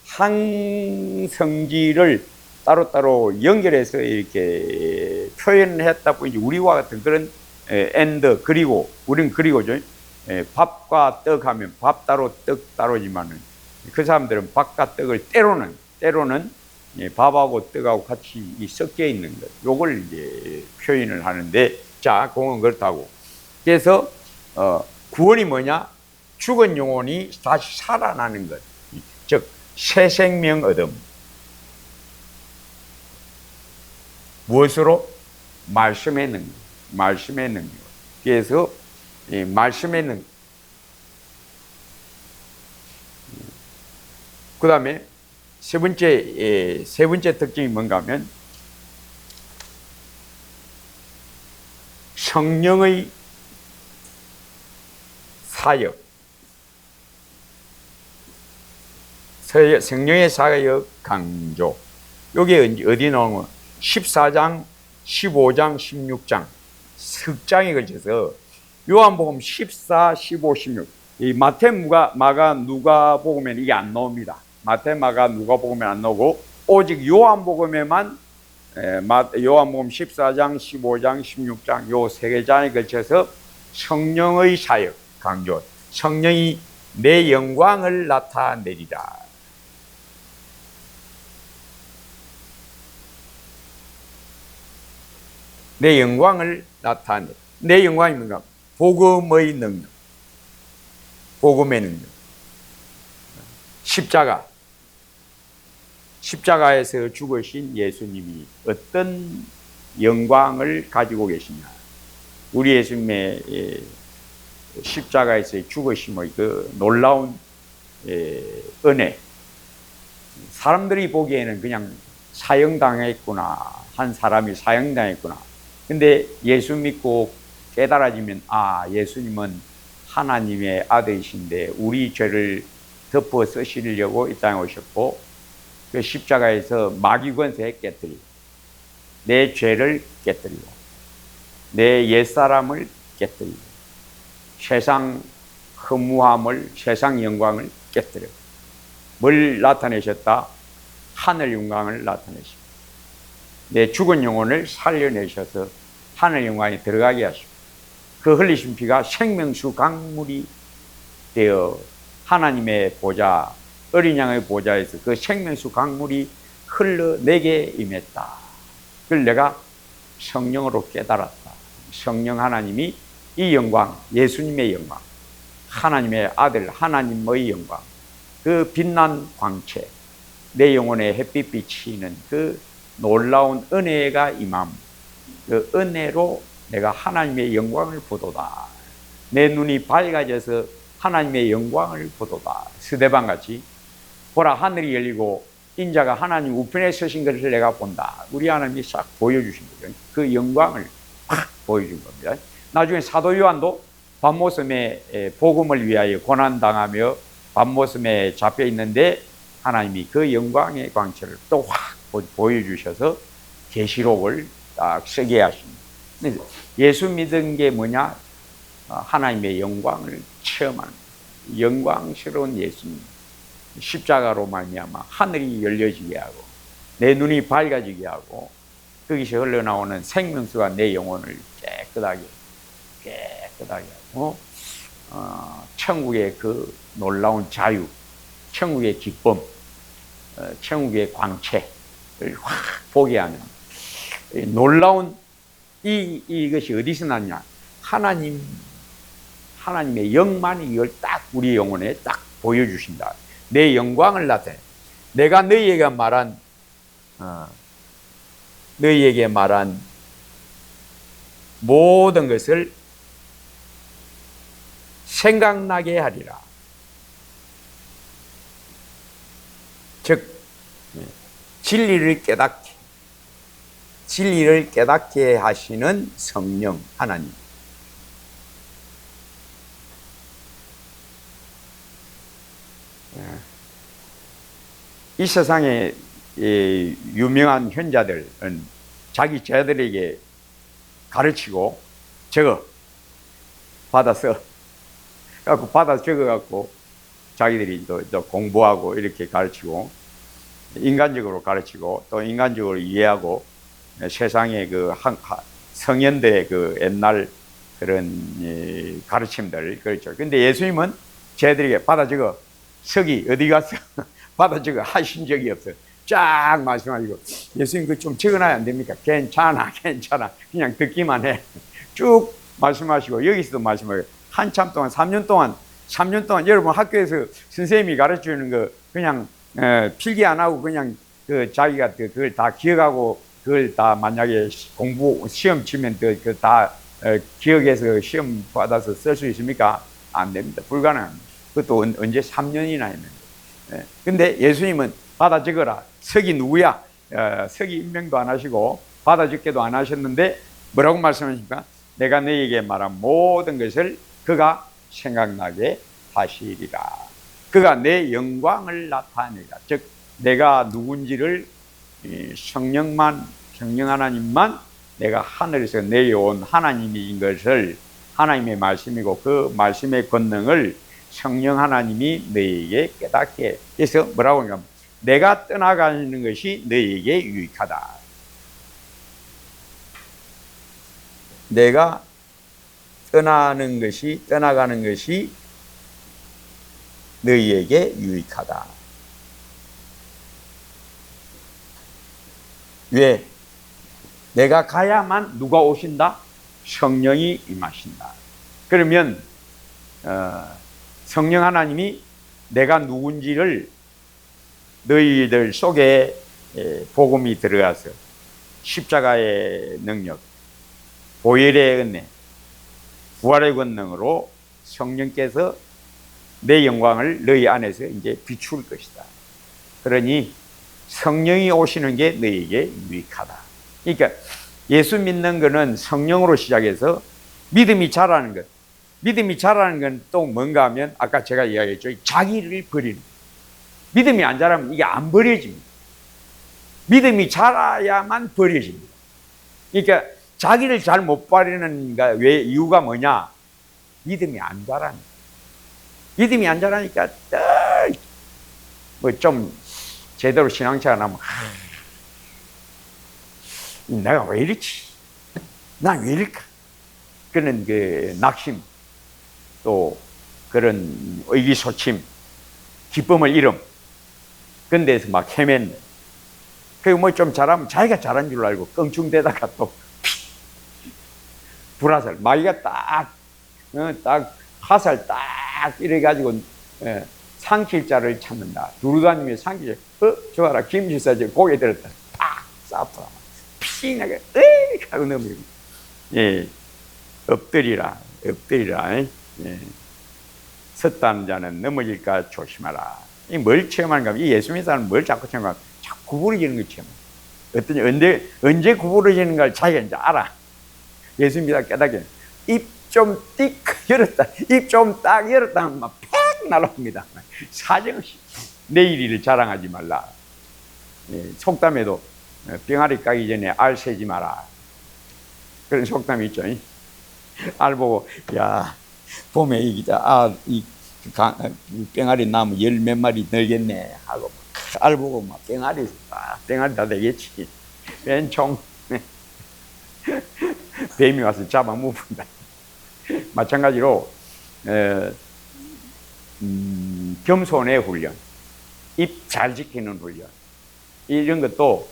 한 성질을 따로따로 연결해서 이렇게 표현했다 보니 우리와 같은 그런 엔드 그리고 우리는 그리고죠. 밥과 떡 하면 밥 따로 떡 따로지만은 그 사람들은 밥과 떡을 때로는 밥하고 떡하고 같이 섞여 있는 것, 요걸 이제 표현을 하는데, 자, 그건 그렇다고. 그래서 구원이 뭐냐? 죽은 영혼이 다시 살아나는 것, 즉 새 생명 얻음. 무엇으로? 말씀의 능력, 말씀의 능력. 그래서 이 말씀의 능력. 그 다음에 세 번째 특징이 뭔가 하면 성령의 사역. 성령의 사역 강조. 여기 어디 나오는 거? 14장, 15장, 16장. 석장에 걸쳐서 요한복음 14, 15, 16. 이 마태, 마가, 누가복음에는 이게 안 나옵니다. 마태, 마가, 누가복음에 안 나오고 오직 요한복음에만 요한복음 14장, 15장, 16장 요 세 개 장에 걸쳐서 성령의 사역 강조. 성령이 내 영광을 나타내리라. 내 영광을 나타내. 내 영광이 뭔가? 복음의 능력. 복음의 능력. 십자가에서 죽으신 예수님이 어떤 영광을 가지고 계시냐. 우리 예수님의 십자가에서의 죽으심의 그 놀라운 은혜. 사람들이 보기에는 그냥 사형당했구나. 한 사람이 사형당했구나. 근데 예수 믿고 깨달아지면, 아, 예수님은 하나님의 아들이신데 우리 죄를 덮어 쓰시려고 이 땅에 오셨고, 그 십자가에서 마귀 권세 깨뜨리고, 내 죄를 깨뜨리고, 내 옛사람을 깨뜨리고, 세상 허무함을, 세상 영광을 깨뜨리고, 뭘 나타내셨다? 하늘 영광을 나타내시고, 내 죽은 영혼을 살려내셔서 하늘 영광에 들어가게 하시고, 그 흘리신 피가 생명수 강물이 되어 하나님의 보좌, 어린 양의 보좌에서 그 생명수 강물이 흘러 내게 임했다. 그걸 내가 성령으로 깨달았다. 성령 하나님이 이 영광, 예수님의 영광, 하나님의 아들 하나님의 영광, 그 빛난 광채, 내 영혼에 햇빛 비치는 그 놀라운 은혜가 임함. 그 은혜로 내가 하나님의 영광을 보도다. 내 눈이 밝아져서 하나님의 영광을 보도다. 스데반같이 보라, 하늘이 열리고 인자가 하나님 우편에 서신 것을 내가 본다. 우리 하나님이 싹 보여주신 거죠. 그 영광을 확 보여준 겁니다. 나중에 사도 요한도 밤모섬에 복음을 위하여 고난당하며 밤모섬에 잡혀 있는데 하나님이 그 영광의 광채를 또 확 보여주셔서 계시록을 딱 쓰게 하십니다. 예수 믿은 게 뭐냐? 하나님의 영광을 체험하는 거예요. 영광스러운 예수님. 십자가로 말미암아 하늘이 열려지게 하고 내 눈이 밝아지게 하고 거기서 흘러나오는 생명수가 내 영혼을 깨끗하게 하고 천국의 그 놀라운 자유, 천국의 기쁨, 천국의 광채를 확 보게 하는 놀라운 이것이 어디서 났냐? 하나님의 영만이 이걸 딱 우리 영혼에 딱 보여주신다. 내 영광을 나타내. 내가 너희에게 말한 모든 것을 생각나게 하리라. 즉 진리를 깨닫게 하시는 성령 하나님. 이 세상에 유명한 현자들은 자기 제자들에게 가르치고 적어 받아서 적어갖고 자기들이 또 공부하고 이렇게 가르치고 인간적으로 가르치고 또 인간적으로 이해하고 세상의 그 성현들의 그 옛날 그런 가르침들 그렇죠. 근데 예수님은 제자들에게 받아 적어. 석이 어디 갔어? 받아 적어 하신 적이 없어요. 쫙 말씀하시고, 예수님 그 좀 적어놔야 안 됩니까? 괜찮아, 괜찮아. 그냥 듣기만 해. 쭉 말씀하시고, 여기서도 말씀하시고, 한참 동안, 3년 동안 여러분 학교에서 선생님이 가르쳐 주는 거 그냥 필기 안 하고 그냥 그 자기가 그걸 다 기억하고 그걸 다 만약에 시험 치면 그 다 기억해서 시험 받아서 쓸 수 있습니까? 안 됩니다. 불가능합니다. 그것도 언제 3년이나 했는데. 근데 예수님은 받아 적어라. 석이 누구야? 석이 임명도 안 하시고 받아 적게도 안 하셨는데 뭐라고 말씀하십니까? 내가 너에게 말한 모든 것을 그가 생각나게 하시리라. 그가 내 영광을 나타내리라. 즉 내가 누군지를 성령 하나님만 내가 하늘에서 내려온 하나님인 것을, 하나님의 말씀이고 그 말씀의 권능을 성령 하나님이 너에게 깨닫게 해. 그래서 뭐라고 하냐면 내가 떠나가는 것이 너에게 유익하다. 내가 떠나가는 것이 너희에게 유익하다. 왜? 내가 가야만 누가 오신다? 성령이 임하신다. 그러면 성령 하나님이 내가 누군지를 너희들 속에 복음이 들어가서 십자가의 능력, 보혈의 은혜, 부활의 권능으로 성령께서 내 영광을 너희 안에서 이제 비출 것이다. 그러니 성령이 오시는 게 너희에게 유익하다. 그러니까 예수 믿는 거는 성령으로 시작해서 믿음이 자라는 것. 믿음이 자라는 건 또 뭔가 하면 아까 제가 이야기했죠. 자기를 버리는. 믿음이 안 자라면 이게 안 버려집니다. 믿음이 자라야만 버려집니다. 그러니까 자기를 잘 못 버리는 왜 이유가 뭐냐? 믿음이 안 자라니까. 믿음이 안 자라니까 뭐 좀 제대로 신앙생활 하면 내가 왜 이렇지? 난 왜 이럴까? 그런 그 낙심, 또 그런 의기소침, 기쁨을 잃음, 그런 데서 막 헤맨네. 그리고 뭐 좀 잘하면 자기가 잘한 줄 알고 껑충대다가 또 불화살, 마귀가 딱 화살 딱 이래가지고 상킬 자를 찾는다. 두루다니며 상킬, 좋아라, 김지사 고개 들었다. 딱 쏴. 피나게, 하고 넘어지고. 예. 엎드리라. 예. 섰다는 자는 넘어질까 조심하라. 이 뭘 체험하는가? 이 예수 믿는 사람은 뭘 자꾸 체험하는가? 자꾸 구부러지는 거 체험. 언제 구부러지는가를 자기가 이제 알아. 예수 믿다 깨닫게. 입 좀 띡 열었다. 입 좀 딱 열었다 하면 막 팩 날아옵니다. 사정없이. 내일 일을 자랑하지 말라. 예. 속담에도 병아리 까기 전에 알 세지 마라. 그런 속담이 있죠. 알 보고, 야, 봄에 이 병아리 나무 열 몇 마리 늘겠네 하고 알 보고 막 병아리 다 되겠지. 왼총 뱀이 와서 잡아먹는다. 마찬가지로 겸손의 훈련, 입 잘 지키는 훈련, 이런 것도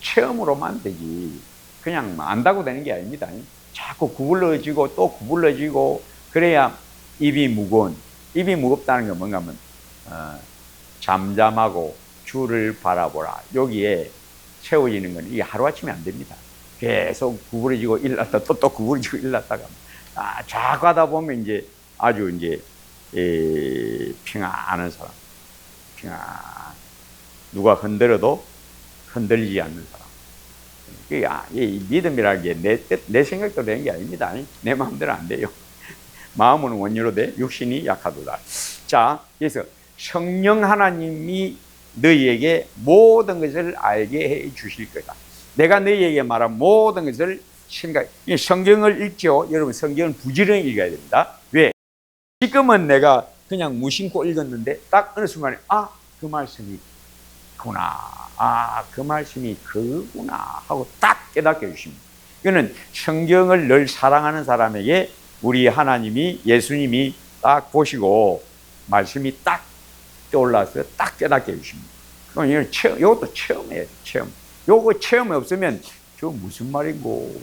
체험으로만 되지 그냥 안다고 되는 게 아닙니다. 자꾸 구불러지고 또 구불러지고 그래야 입이 무겁다는 건 뭔가 하면 잠잠하고 주를 바라보라. 여기에 채워지는 건 이게 하루아침에 안 됩니다. 계속 구부러지고 일났다 또 구부러지고 일났다가 자꾸 하다 보면 이제 아주 이제 평안한 사람, 누가 흔들어도 흔들리지 않는 사람. 이 믿음이라는 게 내 생각대로 되는 게 아닙니다. 내 마음대로 안 돼요. 마음은 원유로 돼 육신이 약하도다. 자, 그래서 성령 하나님이 너희에게 모든 것을 알게 해 주실 거다. 내가 너희에게 말한 모든 것을 성경을 읽죠. 여러분 성경은 부지런히 읽어야 됩니다. 왜? 지금은 내가 그냥 무심코 읽었는데 딱 어느 순간에 그 말씀이 그 말씀이 그구나 하고 딱 깨닫게 해주십니다. 이거는 성경을 늘 사랑하는 사람에게 우리 하나님이, 예수님이 딱 보시고 말씀이 딱 떠올라서 딱 깨닫게 해주십니다. 이건 체험, 이것도 체험이에요. 체험. 요거 체험이 없으면 저 무슨 말이고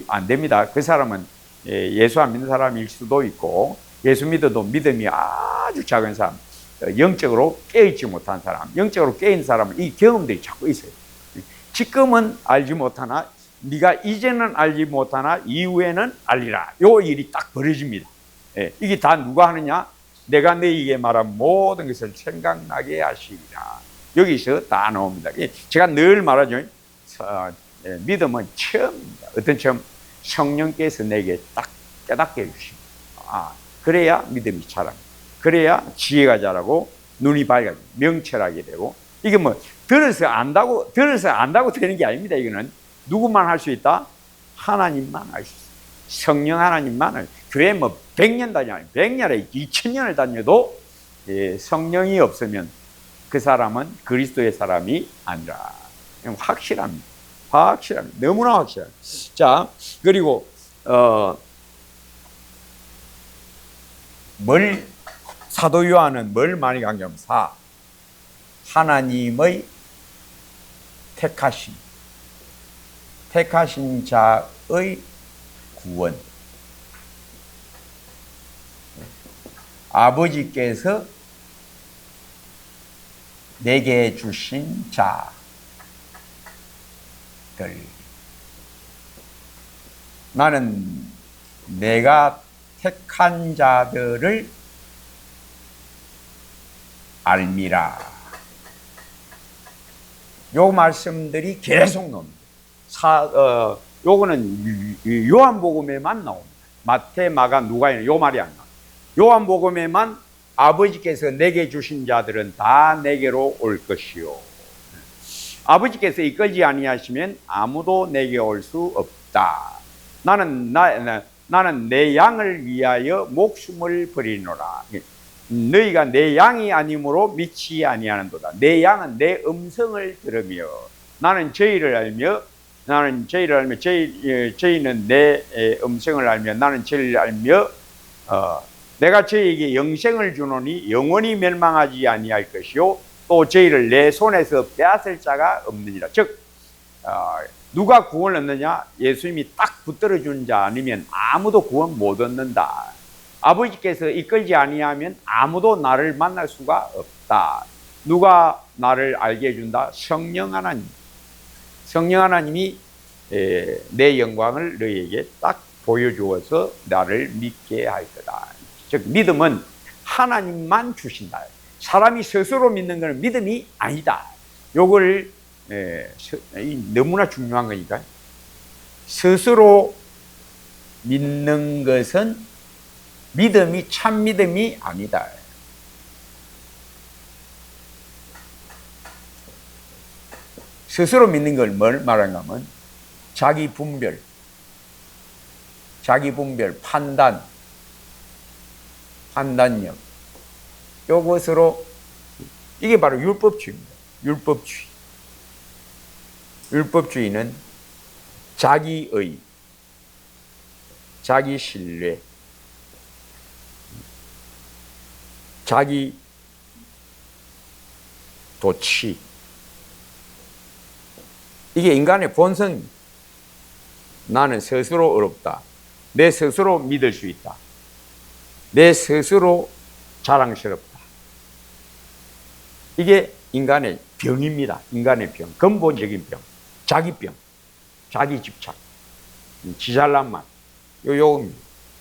안 됩니다. 그 사람은 예수 안 믿는 사람일 수도 있고 예수 믿어도 믿음이 아주 작은 사람, 영적으로 깨어있지 못한 사람, 영적으로 깨어있는 사람은 이 경험들이 자꾸 있어요. 지금은 알지 못하나 네가 이제는 알지 못하나 이후에는 알리라. 요 일이 딱 벌어집니다. 이게 다 누가 하느냐? 내가 너희에게 말한 모든 것을 생각나게 하시리라. 여기서 다 나옵니다. 제가 늘 말하죠. 믿음은 체험입니다. 어떤 체험? 성령께서 내게 딱 깨닫게 해주십니다. 그래야 믿음이 자랍니다. 그래야 지혜가 자라고 눈이 밝아지고 명철하게 되고, 이게 뭐 들어서 안다고 되는 게 아닙니다. 이거는 누구만 할 수 있다? 하나님만 할 수 있어요. 성령 하나님만. 교회 뭐 100년 다녀요. 100년에 2000년을 다녀도 성령이 없으면 그 사람은 그리스도의 사람이 아니라. 확실합니다. 확실합니다. 너무나 확실합니다. 자, 그리고 사도 요한은 뭘 많이 강조하면 하나님의 택하신 자의 구원. 아버지께서 내게 주신 자들. 나는 내가 택한 자들을 알미라. 요 말씀들이 계속 나옵니다. 요거는 요한복음에만 나옵니다. 마태, 마가, 누가에는 요 말이 안 나와요. 요한복음에만 아버지께서 내게 주신 자들은 다 내게로 올 것이요. 아버지께서 이끌지 아니하시면 아무도 내게 올 수 없다. 나는 내 양을 위하여 목숨을 버리노라. 너희가 내 양이 아니므로 믿지 아니하는도다. 내 양은 내 음성을 들으며 나는 저희를 알며 저희는 내 음성을 알며 나는 저희를 알며 내가 저희에게 영생을 주노니 영원히 멸망하지 아니할 것이요 또 저희를 내 손에서 빼앗을 자가 없느니라. 즉 누가 구원을 얻느냐? 예수님이 딱 붙들어 준 자 아니면 아무도 구원 못 얻는다. 아버지께서 이끌지 아니하면 아무도 나를 만날 수가 없다. 누가 나를 알게 해준다? 성령 하나님. 성령 하나님이 내 영광을 너희에게 딱 보여주어서 나를 믿게 할 거다. 즉 믿음은 하나님만 주신다. 사람이 스스로 믿는 것은 믿음이 아니다. 요걸 너무나 중요한 거니까. 스스로 믿는 것은 믿음이 참 믿음이 아니다. 스스로 믿는 걸 뭘 말하는가 하면 자기 분별, 판단력, 이것으로 이게 바로 율법주의입니다. 율법주의는 자기의, 자기 신뢰, 자기 도취, 이게 인간의 본성입니다. 나는 스스로 어렵다. 내 스스로 믿을 수 있다. 내 스스로 자랑스럽다. 이게 인간의 병입니다. 인간의 병, 근본적인 병, 자기병, 자기 집착, 지잘난 말.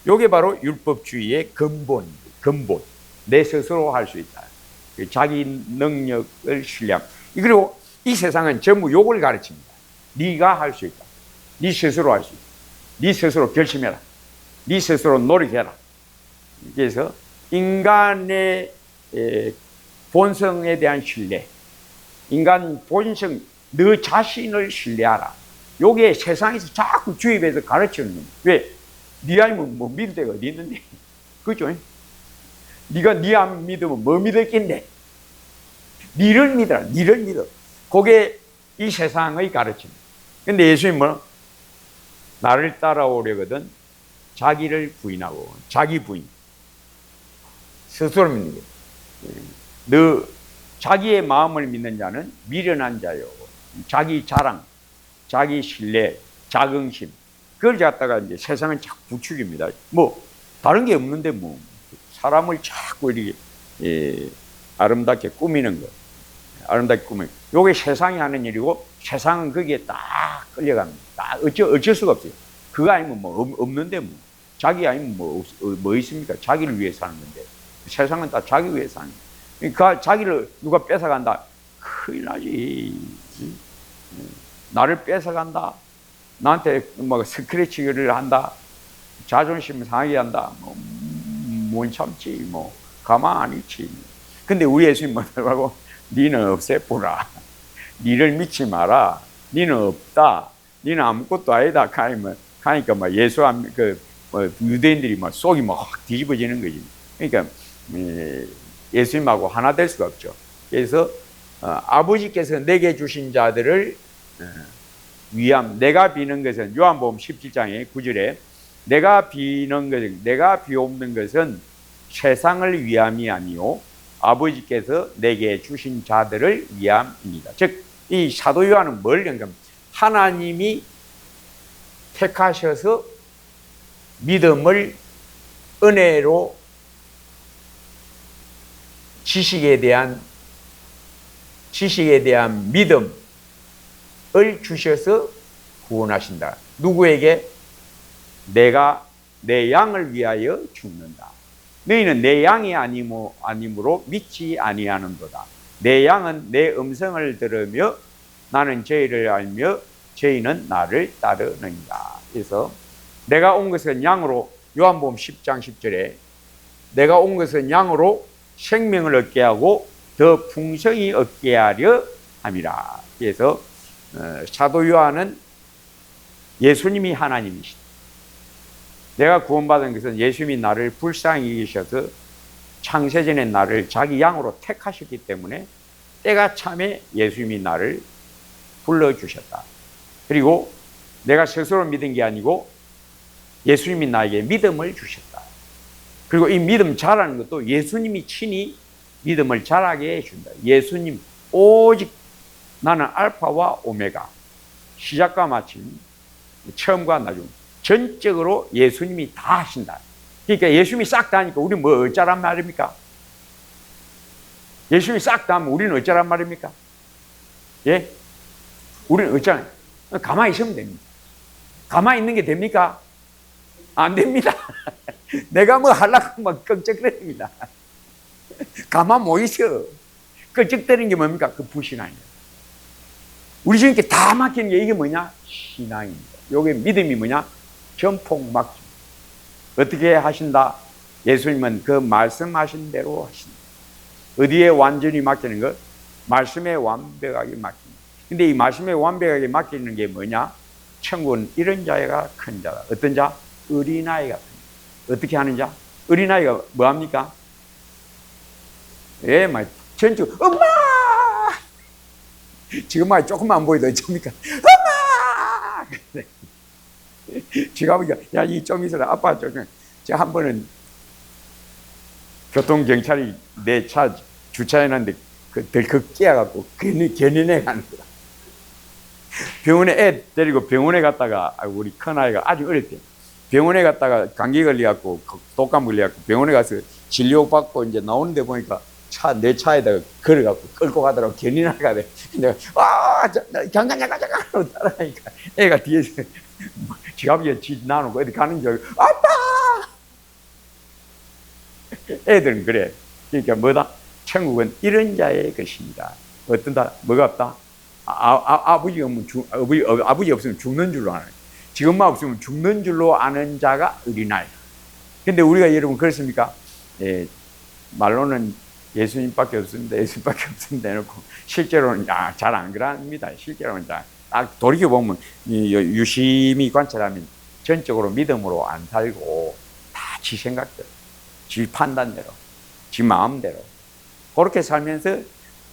요게 바로 율법주의의 근본. 내 스스로 할 수 있다. 자기 능력을 신뢰함. 그리고 이 세상은 전부 요걸 가르칩니다. 네가 할 수 있다. 네 스스로 할 수 있다. 네 스스로 결심해라. 네 스스로 노력해라. 그래서 인간의 본성에 대한 신뢰, 인간 본성, 너 자신을 신뢰하라. 요게 세상에서 자꾸 주입해서 가르치는 겁니다. 왜? 네 아니면 뭐 믿을 데가 어디 있는데? 그죠? 네가 네 안 믿으면 뭐 믿을 낀데? 니를 믿어라. 니를 믿어. 그게 이 세상의 가르침입니다. 근데 예수님은 나를 따라오려거든 자기를 부인하고, 자기 부인, 스스로 믿는 거예요. 너 자기의 마음을 믿는 자는 미련한 자요. 자기 자랑, 자기 신뢰, 자긍심. 그걸 갖다가 이제 세상은 자꾸 부추깁니다. 뭐, 다른 게 없는데 뭐, 사람을 자꾸 이렇게, 아름답게 꾸미는 거. 아름답게 꾸미는 거. 요게 세상이 하는 일이고, 세상은 거기에 딱 끌려갑니다. 딱 어쩔 수가 없어요. 그거 아니면 뭐, 없는데 뭐. 자기 아니면 뭐 있습니까? 자기를 위해 사는 건데. 세상은 다 자기 위해 사는 거예요. 그러니까 자기를 누가 뺏어간다. 큰일 나지. 나를 뺏어간다. 나한테 뭐 스크래치를 한다. 자존심 상하게 한다. 못 참지. 뭐 가만 안 있지. 근데 우리 예수님 뭐라고? 니는 없애보라. 니를 믿지 마라. 니는 없다. 니는 아무것도 아니다. 가니까 막 예수 유대인들이 막 속이 막 확 뒤집어지는 거지. 그러니까 예수님하고 하나 될 수가 없죠. 그래서 아버지께서 내게 주신 자들을 위함, 내가 비는 것은 요한복음 17장의 9절에 내가 비옵는 것은 세상을 위함이 아니요 아버지께서 내게 주신 자들을 위함입니다. 즉, 이 사도 요한은 뭘 얘기합니까? 하나님이 택하셔서 믿음을 은혜로 지식에 대한 믿음을 주셔서 구원하신다. 누구에게? 내가 내 양을 위하여 죽는다. 너희는 내 양이 아니므로 믿지 아니하는도다. 내 양은 내 음성을 들으며 나는 저희를 알며 저희는 나를 따르느니라. 그래서 내가 온 것은 양으로, 요한복음 10장 10절에 내가 온 것은 양으로 생명을 얻게 하고 더 풍성히 얻게 하려 함이라. 그래서 사도 요한은 예수님이 하나님이시다. 내가 구원받은 것은 예수님이 나를 불쌍히 여기셔서 창세전에 나를 자기 양으로 택하셨기 때문에 때가 참에 예수님이 나를 불러주셨다. 그리고 내가 스스로 믿은 게 아니고 예수님이 나에게 믿음을 주셨다. 그리고 이 믿음 자라는 것도 예수님이 친히 믿음을 자라게 해준다. 예수님, 오직 나는 알파와 오메가, 시작과 마침, 처음과 나중, 전적으로 예수님이 다 하신다. 그러니까 예수님이 싹 다 하니까 우리 뭐 어쩌란 말입니까? 예수님이 싹 다 하면 우리는 어쩌란 말입니까? 예? 우리는 어쩌란? 가만히 있으면 됩니다. 가만히 있는 게 됩니까? 안 됩니다. 내가 뭐 하려고 막 꺽적거립니다. 가만 못 있어. 꺽적거리는 게 뭡니까? 그 불신앙이에요. 우리 주님께 다 맡기는 게 이게 뭐냐? 신앙입니다. 요게 믿음이 뭐냐? 전폭 맡김. 어떻게 하신다? 예수님은 그 말씀하신 대로 하신다. 어디에 완전히 맡기는 것? 말씀에 완벽하게 맡깁니다. 근데 이 말씀에 완벽하게 맡기는 게 뭐냐? 천국은 이런 자가 큰 자다. 어떤 자? 어린아이 같은 자. 어떻게 하는 자? 어린아이가 뭐 합니까? 예, 막 전주 엄마! 지금 막 조금만 안 보이도 어쩝니까? 엄마! 지가 보니까 야, 이 좀 있어라. 아빠 제가 한 번은 교통경찰이 내 차 주차해놨는데 덜컥 끼어갖고 견인해 가는 거야. 병원에 애 데리고 병원에 갔다가 우리 큰아이가 아주 어릴 때 병원에 갔다가 감기 걸려갖고 독감 걸려갖고 병원에 가서 진료받고 이제 나오는데 보니까 내 차에다가 걸어갖고 끌고 가더라고. 견인하게 가대. 내가 잠깐 하고 따라하니까 애가 뒤에서 지갑에 쥐 나누고 어디 가는 줄 알고 아빠! 애들은 그래. 그러니까 뭐다? 천국은 이런 자의 것입니다. 어떤다? 뭐가 없다? 아버지 없으면 죽는 줄로 아는. 지금만 없으면 죽는 줄로 아는 자가 어린아이다. 근데 우리가 여러분 그렇습니까? 예, 말로는 예수님밖에 없습니다. 예수님밖에 없습니다. 해놓고 실제로는 잘 안 그럽니다. 실제로는 딱 돌이켜보면 유심히 관찰하면 전적으로 믿음으로 안 살고 다 지 생각대로, 지 판단대로, 지 마음대로 그렇게 살면서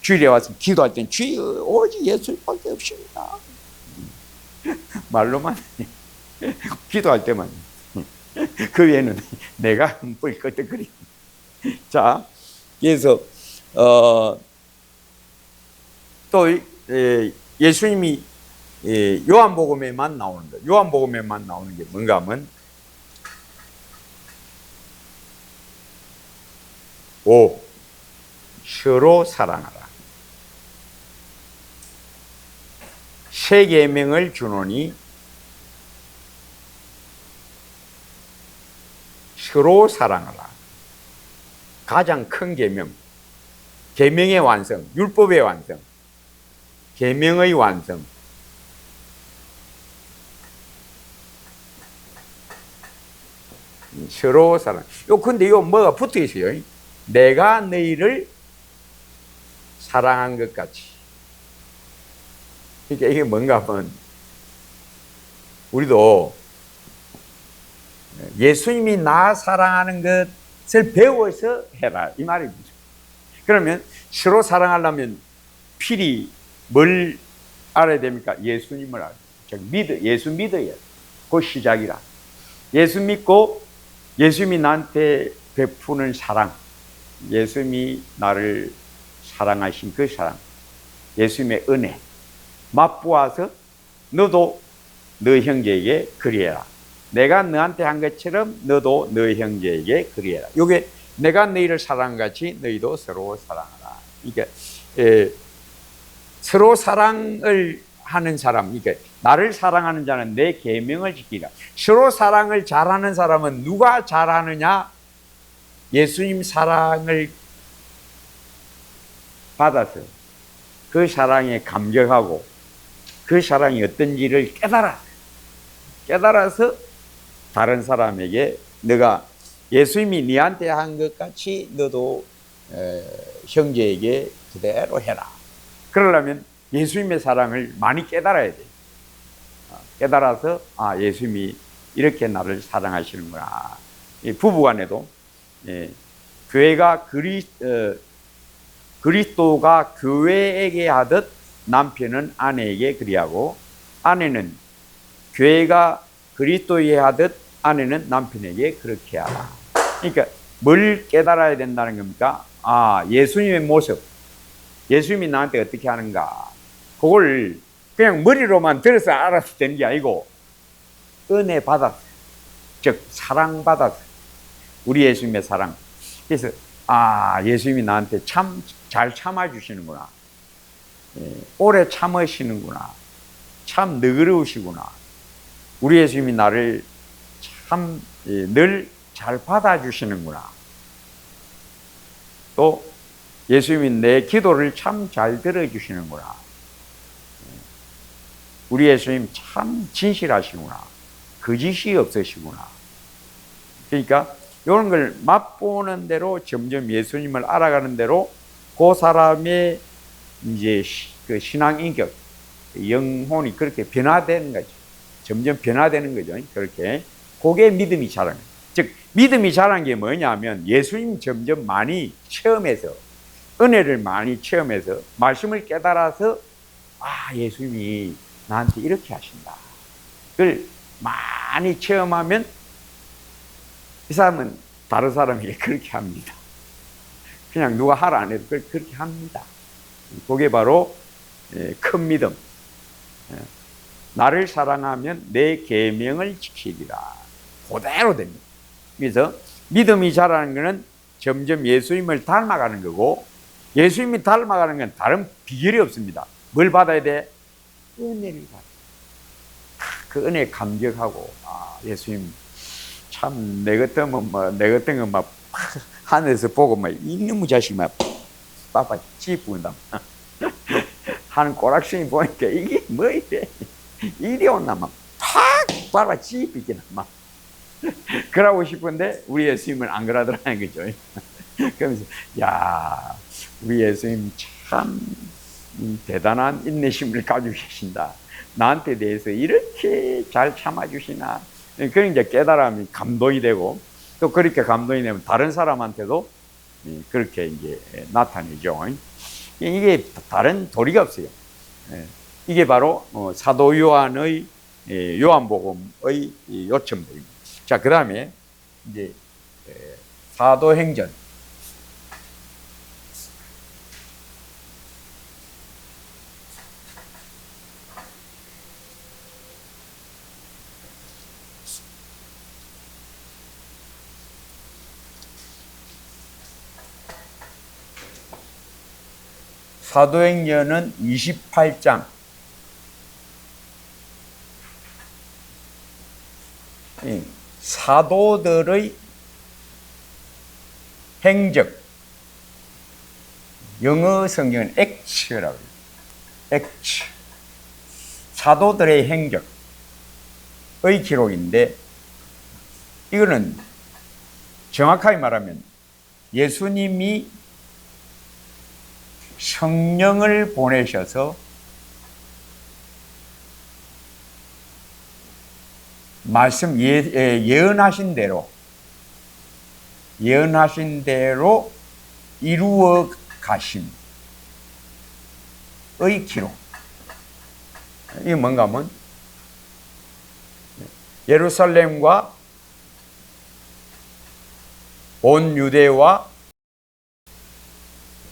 주일에 와서 기도할 때는 주여 오직 예수님밖에 없습니다. 말로만 기도할 때만 그 외에는 내가 뻘 끄덕거리. 자, 그래서 또 예수님이 요한복음에만 나오는 거, 요한복음에만 나오는 게 뭔가 하면 5. 서로 사랑하라. 새 계명을 주노니 서로 사랑하라. 가장 큰 계명, 계명의 완성, 율법의 완성, 계명의 완성. 서로 사랑. 근데 뭐가 붙어 있어요? 내가 너희를 사랑한 것 같이. 그러니까 이게 뭔가 하면 우리도 예수님이 나 사랑하는 것을 배워서 해라 이 말입니다. 그러면 서로 사랑하려면 필히 뭘 알아야 됩니까? 예수님을 알아야 돼요. 예수 믿어야 돼요. 그 시작이라. 예수 믿고 예수님이 나한테 베푸는 사랑, 예수님이 나를 사랑하신 그 사랑, 예수님의 은혜 맛보아서 너도 너 형제에게 그리해라. 내가 너한테 한 것처럼 너도 너 형제에게 그리해라. 이게 내가 너희를 사랑한 같이 너희도 서로 사랑하라. 그러니까 서로 사랑을 하는 사람, 그러니까 나를 사랑하는 자는 내 계명을 지키라. 서로 사랑을 잘하는 사람은 누가 잘하느냐? 예수님 사랑을 받아서 그 사랑에 감격하고 그 사랑이 어떤지를 깨달아서 다른 사람에게 너가 예수님이 네한테 한 것 같이 너도 형제에게 그대로 해라. 그러려면 예수님의 사랑을 많이 깨달아야 돼. 깨달아서 예수님이 이렇게 나를 사랑하시는구나. 부부간에도 교회가 그리스도가 교회에게 하듯 남편은 아내에게 그리하고 아내는 교회가 그리스도에게 하듯 아내는 남편에게 그렇게 하라. 그러니까 뭘 깨달아야 된다는 겁니까? 예수님의 모습, 예수님이 나한테 어떻게 하는가, 그걸 그냥 머리로만 들어서 알아서 되는 게 아니고 은혜 받았어, 즉 사랑받았어. 우리 예수님의 사랑. 그래서 예수님이 나한테 참 잘 참아주시는구나, 오래 참으시는구나, 참 너그러우시구나, 우리 예수님이 나를 참 늘 잘 받아주시는구나, 또 예수님이 내 기도를 참 잘 들어주시는구나, 우리 예수님 참 진실하시구나, 거짓이 없으시구나. 그러니까 이런 걸 맛보는 대로 점점 예수님을 알아가는 대로 그 사람의 이제 그 신앙 인격, 영혼이 그렇게 변화되는 거죠. 점점 변화되는 거죠. 그렇게. 그게 믿음이 자란 거예요. 즉, 믿음이 자란 게 뭐냐면 예수님 점점 많이 체험해서, 은혜를 많이 체험해서, 말씀을 깨달아서, 예수님이 나한테 이렇게 하신다. 그걸 많이 체험하면 이 사람은 다른 사람에게 그렇게 합니다. 그냥 누가 하라 안 해도 그렇게 합니다. 그게 바로 큰 믿음. 나를 사랑하면 내 계명을 지키리라. 그대로 됩니다. 그래서 믿음이 자라는 것은 점점 예수님을 닮아가는 거고, 예수님이 닮아가는 건 다른 비결이 없습니다. 뭘 받아야 돼? 은혜를 받아. 그 은혜에 감격하고, 예수님 참 내 같은 건 막 하늘에서 보고 막 이놈의 자식 막 빠빠 찌뿌는다 하는 꼬락생이 보니까 이게 뭐 이래, 이리 온나 막 팍 빠빠 찌뿌기나 막 그러고 싶은데 우리 예수님은 안 그러더라는 거죠. 그러면서 우리 예수님 참 대단한 인내심을 가지고 계신다. 나한테 대해서 이렇게 잘 참아주시나. 그런 이제 깨달음이 감동이 되고, 또 그렇게 감동이 되면 다른 사람한테도 그렇게 이제 나타내죠. 이게 다른 도리가 없어요. 이게 바로 사도 요한의 요한복음의 요점들입니다. 자, 그 다음에 이제 사도행전 사도행전은 28장. 사도들의 행적. 영어 성경은 액츠라고 해요. 액츠. 사도들의 행적의 기록인데, 이거는 정확하게 말하면 예수님이 성령을 보내셔서 말씀 예언하신 대로 이루어 가심의 기록. 이게 뭔가 하면 예루살렘과 온 유대와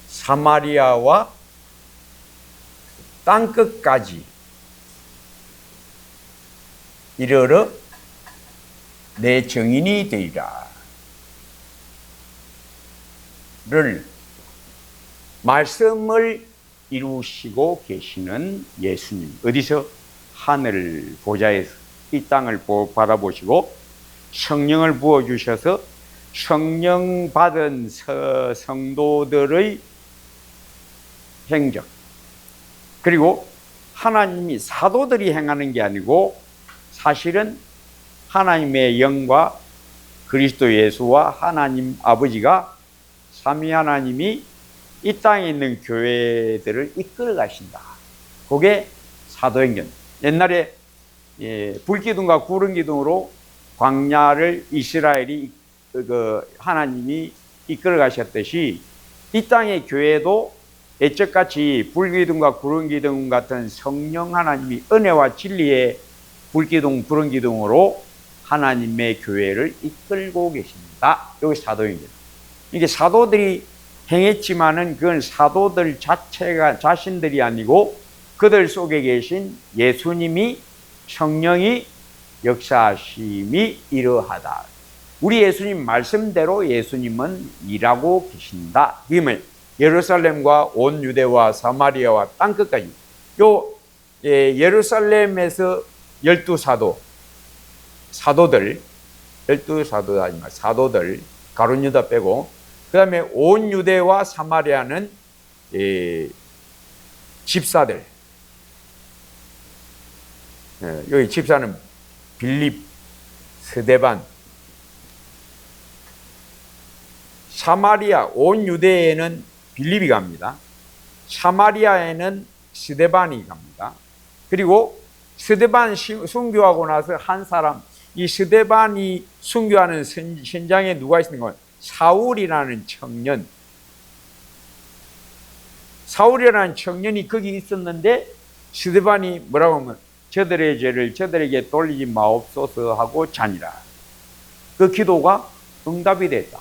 사마리아와 땅끝까지 이르러 내 증인이 되리라 를 말씀을 이루시고 계시는 예수님. 어디서? 하늘 보좌에서 이 땅을 바라보시고 성령을 부어주셔서 성령 받은 성도들의 행적, 그리고 하나님이 사도들이 행하는 게 아니고 사실은 하나님의 영과 그리스도 예수와 하나님 아버지가 삼위 하나님이 이 땅에 있는 교회들을 이끌어 가신다. 그게 사도행전. 옛날에 불기둥과 구름기둥으로 광야를 이스라엘이 하나님이 이끌어 가셨듯이 이 땅의 교회도 애적같이 불기둥과 구름기둥 같은 성령 하나님이 은혜와 진리의 불기둥, 구름기둥으로 하나님의 교회를 이끌고 계십니다. 여기 사도행전. 이게 사도들이 행했지만은 그건 사도들 자신들이 아니고 그들 속에 계신 예수님이, 성령이 역사하심이 이러하다. 우리 예수님 말씀대로 예수님은 일하고 계신다. 그러면 예루살렘과 온 유대와 사마리아와 땅끝까지. 예루살렘에서 12사도, 사도들, 12사도 아니면 사도들, 가룟 유다 빼고, 그 다음에 온 유대와 사마리아는 집사들. 여기 집사는 빌립, 스데반. 사마리아, 온 유대에는 빌립이 갑니다. 사마리아에는 스데반이 갑니다. 그리고 스데반 순교하고 나서 한 사람, 이 스데반이 순교하는 현장에 누가 있는 건 사울이라는 청년. 사울이라는 청년이 거기 있었는데 스데반이 뭐라고 하면 저들의 죄를 저들에게 돌리지 마옵소서 하고 자니라. 그 기도가 응답이 됐다.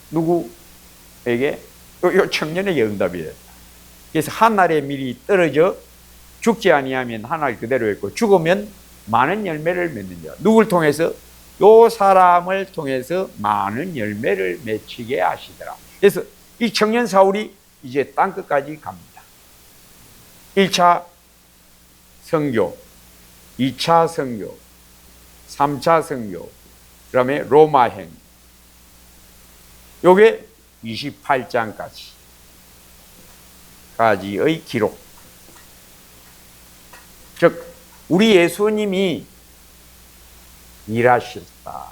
누구에게? 요 청년에게 응답이 됐다. 그래서 하늘에 미리 떨어져 죽지 아니하면 하늘 그대로 있고 죽으면 많은 열매를 맺는 자. 누굴 통해서? 요 사람을 통해서 많은 열매를 맺히게 하시더라. 그래서 이 청년 사울이 이제 땅끝까지 갑니다. 1차 선교, 2차 선교, 3차 선교, 그 다음에 로마행. 요게 28장까지의 기록. 즉 우리 예수님이 일하셨다.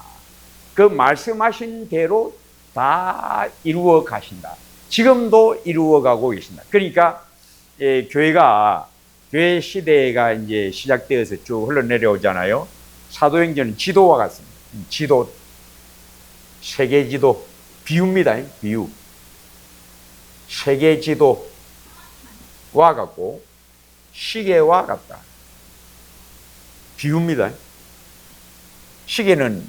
그 말씀하신 대로 다 이루어 가신다. 지금도 이루어 가고 계신다. 그러니까 교회 시대가 이제 시작되어서 쭉 흘러내려오잖아요. 사도행전은 지도와 같습니다. 지도, 세계 지도, 비유입니다. 비유. 세계 지도와 같고 시계와 같다. 비유입니다. 시계는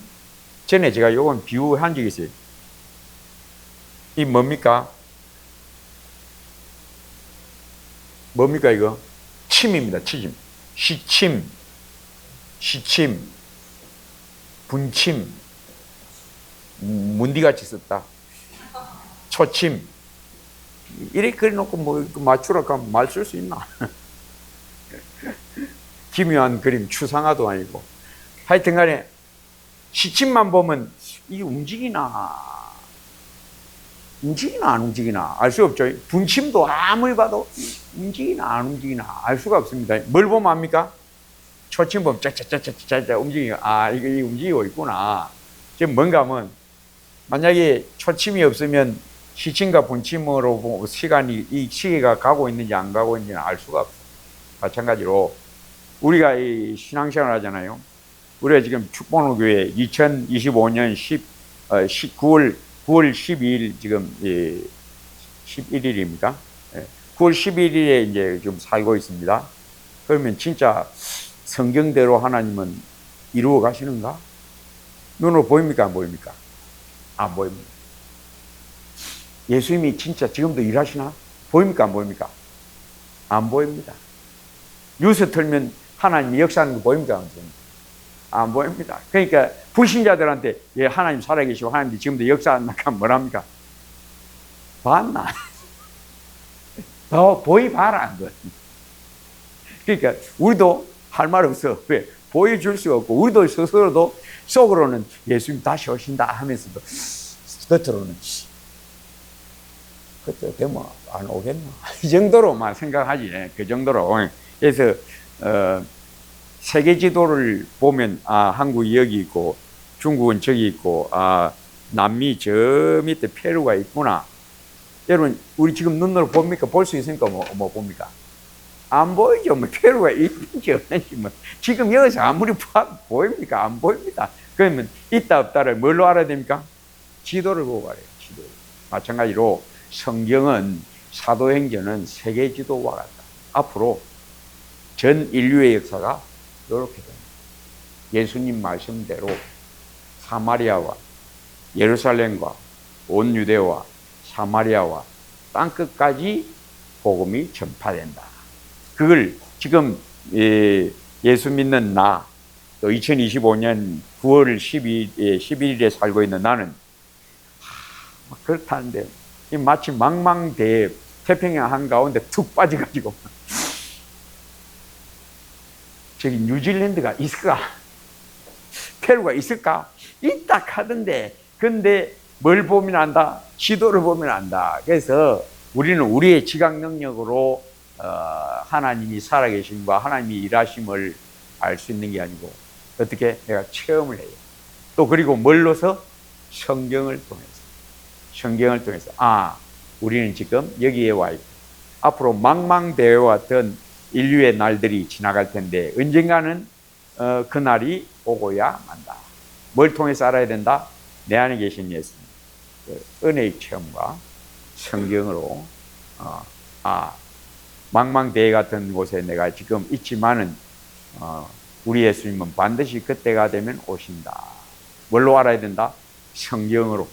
전에 제가 요건 비유한 적이 있어요. 이 뭡니까? 뭡니까 이거? 침입니다. 침. 시침, 분침, 문디같이 썼다. 초침. 이렇게 그려놓고 뭐 맞추라 하면 말 쓸 수 있나? 기묘한 그림, 추상화도 아니고. 하여튼 간에 시침만 보면 이게 움직이나 안 움직이나 알 수 없죠. 분침도 아무리 봐도 움직이나 안 움직이나 알 수가 없습니다. 뭘 보면 압니까? 초침 보면 짜짜짜짜짜 움직이고, 아, 이게 움직이고 있구나. 지금 뭔가 하면, 만약에 초침이 없으면 시침과 분침으로 보고 이 시계가 가고 있는지 안 가고 있는지는 알 수가 없어요. 마찬가지로, 우리가 이 신앙생활 하잖아요. 우리가 지금 축복로교회 2025년 9월 12일 지금 11일입니까? 9월 11일에 이제 좀 살고 있습니다. 그러면 진짜 성경대로 하나님은 이루어 가시는가? 눈으로 보입니까? 안 보입니까? 안 보입니다. 예수님이 진짜 지금도 일하시나? 보입니까? 안 보입니까? 안 보입니다. 뉴스 틀면 하나님이 역사하는 거 보입니까? 안 보입니까? 안 보입니다. 그러니까 불신자들한테 예, 하나님 살아계시고 하나님이 지금도 역사한다 하면 뭐랍니까? 봤나? 보이봐라 한 것. 그러니까 우리도 할 말 없어. 왜? 보여줄 수가 없고 우리도 스스로도 속으로는 예수님 다시 오신다 하면서도 겉으로는 그때 되면 안 오겠나? 이 정도로만 생각하지. 그 정도로. 그래서 세계 지도를 보면 한국이 여기 있고 중국은 저기 있고 남미 저 밑에 페루가 있구나. 여러분 우리 지금 눈으로 봅니까? 볼 수 있으니까 뭐 봅니까? 안 보이죠. 뭐 페루가 있는지 없는지 뭐 지금 여기서 아무리 보입니까? 안 보입니다. 그러면 있다 없다를 뭘로 알아야 됩니까? 지도를 보고 알아요. 지도. 마찬가지로 성경은 사도행전은 세계 지도와 같다. 앞으로 전 인류의 역사가 이렇게 됩니다. 예수님 말씀대로 사마리아와 예루살렘과 온 유대와 사마리아와 땅끝까지 복음이 전파된다. 그걸 지금 예수 믿는 나, 또 2025년 9월 11일에 살고 있는 나는 그렇다는데 마치 망망대해 태평양 한가운데 툭 빠져가지고 저기 뉴질랜드가 있을까? 페루가 있을까? 있다 하던데 근데 뭘 보면 안다? 지도를 보면 안다. 그래서 우리는 우리의 지각 능력으로 하나님이 살아계심과 하나님이 일하심을 알 수 있는 게 아니고 어떻게 내가 체험을 해요. 또 그리고 뭘로서? 성경을 통해서 우리는 지금 여기에 와 있고 앞으로 망망대해와 같은 인류의 날들이 지나갈 텐데 언젠가는 그 날이 오고야 만다. 뭘 통해서 알아야 된다? 내 안에 계신 예수님 은혜의 체험과 성경으로 망망대해 같은 곳에 내가 지금 있지만은 우리 예수님은 반드시 그때가 되면 오신다. 뭘로 알아야 된다? 성경으로.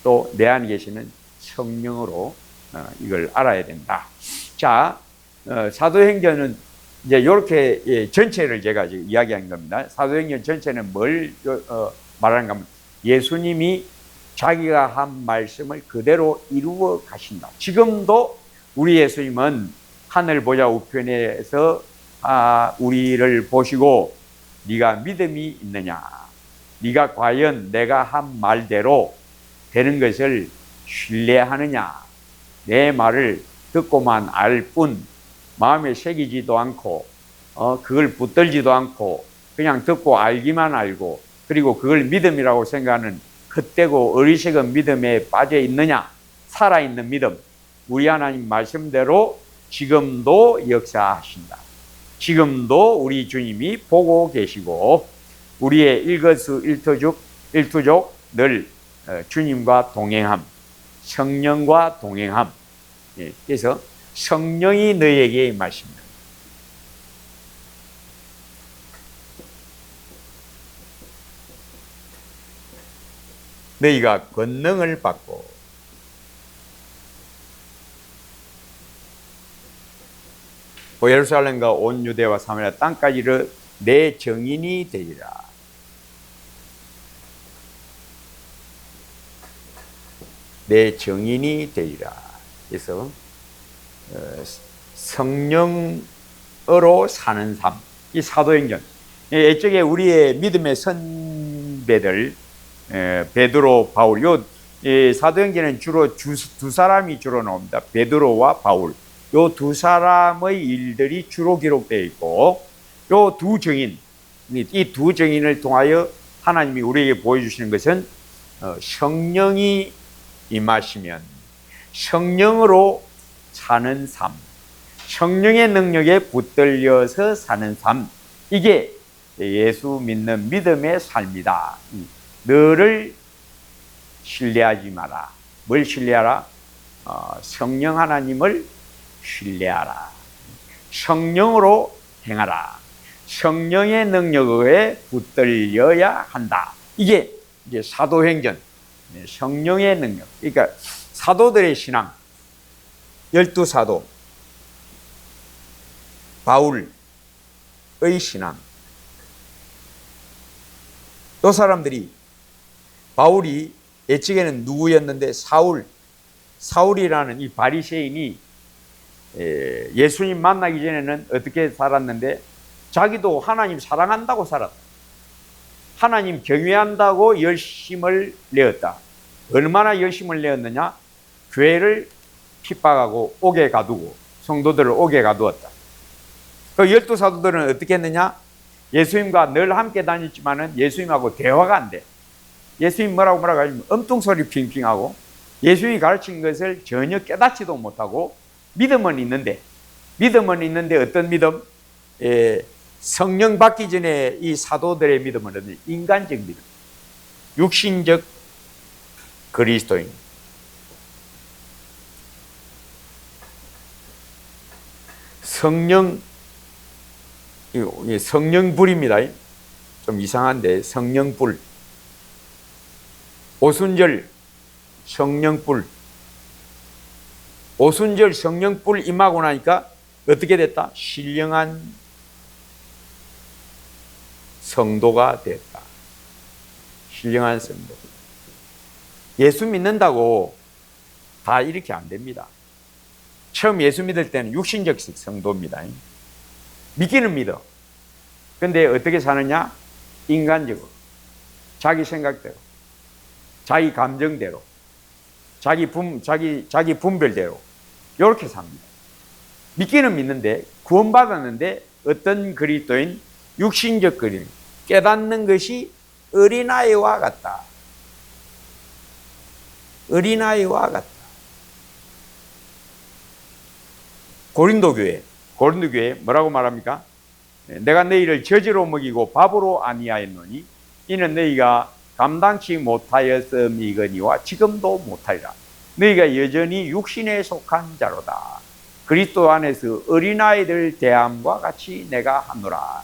또 내 안에 계시는 성령으로 이걸 알아야 된다. 자, 사도행전은 이제 이렇게 전체를 제가 지금 이야기한 겁니다. 사도행전 전체는 뭘 말하는가 하면 예수님이 자기가 한 말씀을 그대로 이루어 가신다. 지금도 우리 예수님은 하늘 보좌 우편에서 우리를 보시고 네가 믿음이 있느냐? 네가 과연 내가 한 말대로 되는 것을 신뢰하느냐? 내 말을 듣고만 알 뿐 마음에 새기지도 않고 그걸 붙들지도 않고 그냥 듣고 알기만 알고 그리고 그걸 믿음이라고 생각하는 헛되고 어리석은 믿음에 빠져 있느냐? 살아있는 믿음. 우리 하나님 말씀대로 지금도 역사하신다. 지금도 우리 주님이 보고 계시고 우리의 일거수일투족 늘 주님과 동행함, 성령과 동행함. 그래서 성령이 너에게 임하십니다. 너희가 권능을 받고 예루살렘과 온 유대와 사마리아 땅까지 내 증인이 되리라. 내 증인이 되리라. 그래서 성령으로 사는 삶, 이 사도행전. 이쪽에 우리의 믿음의 선배들, 베드로, 바울. 요 사도행전은 주로 두 사람이 주로 나옵니다. 베드로와 바울. 요 두 사람의 일들이 주로 기록되어 있고, 요 두 증인, 이 두 증인을 통하여 하나님이 우리에게 보여주시는 것은 성령이 임하시면 성령으로 사는 삶, 성령의 능력에 붙들려서 사는 삶, 이게 예수 믿는 믿음의 삶이다. 너를 신뢰하지 마라. 뭘 신뢰하라? 성령 하나님을 신뢰하라. 성령으로 행하라. 성령의 능력에 붙들려야 한다. 이게 이제 사도행전, 성령의 능력. 그러니까 사도들의 신앙, 12사도, 바울의 신앙. 이 사람들이, 바울이 예측에는 누구였는데 사울이라는 이 바리새인이 예수님 만나기 전에는 어떻게 살았는데 자기도 하나님 사랑한다고 살았다. 하나님 경외한다고 열심을 내었다. 얼마나 열심을 내었느냐? 교회를 핍박하고 옥에 가두고 성도들을 옥에 가두었다. 그 12사도들은 어떻게 했느냐? 예수님과 늘 함께 다녔지만은 예수님하고 대화가 안 돼. 예수님 뭐라고 하면 엉뚱소리 핑핑하고 예수님이 가르친 것을 전혀 깨닫지도 못하고 믿음은 있는데 어떤 믿음? 성령 받기 전에 이 사도들의 믿음은 인간적 믿음, 육신적 그리스도인. 성령불입니다. 좀 이상한데 성령불. 오순절 성령불. 오순절 성령불 임하고 나니까 어떻게 됐다? 신령한 성도가 됐다. 신령한 성도. 예수 믿는다고 다 이렇게 안 됩니다. 처음 예수 믿을 때는 육신적 성도입니다. 믿기는 믿어. 근데 어떻게 사느냐? 인간적으로. 자기 생각대로. 자기 감정대로. 자기 분별대로. 이렇게 삽니다. 믿기는 믿는데, 구원받았는데, 어떤 그리스도인, 육신적 그리스도인, 깨닫는 것이 어린아이와 같다. 어린아이와 같다. 고린도 교회 뭐라고 말합니까? 내가 너희를 젖으로 먹이고 밥으로 아니하였노니 이는 너희가 감당치 못하였음이거니와 지금도 못하리라. 너희가 여전히 육신에 속한 자로다. 그리스도 안에서 어린아이들 대함과 같이 내가 하노라.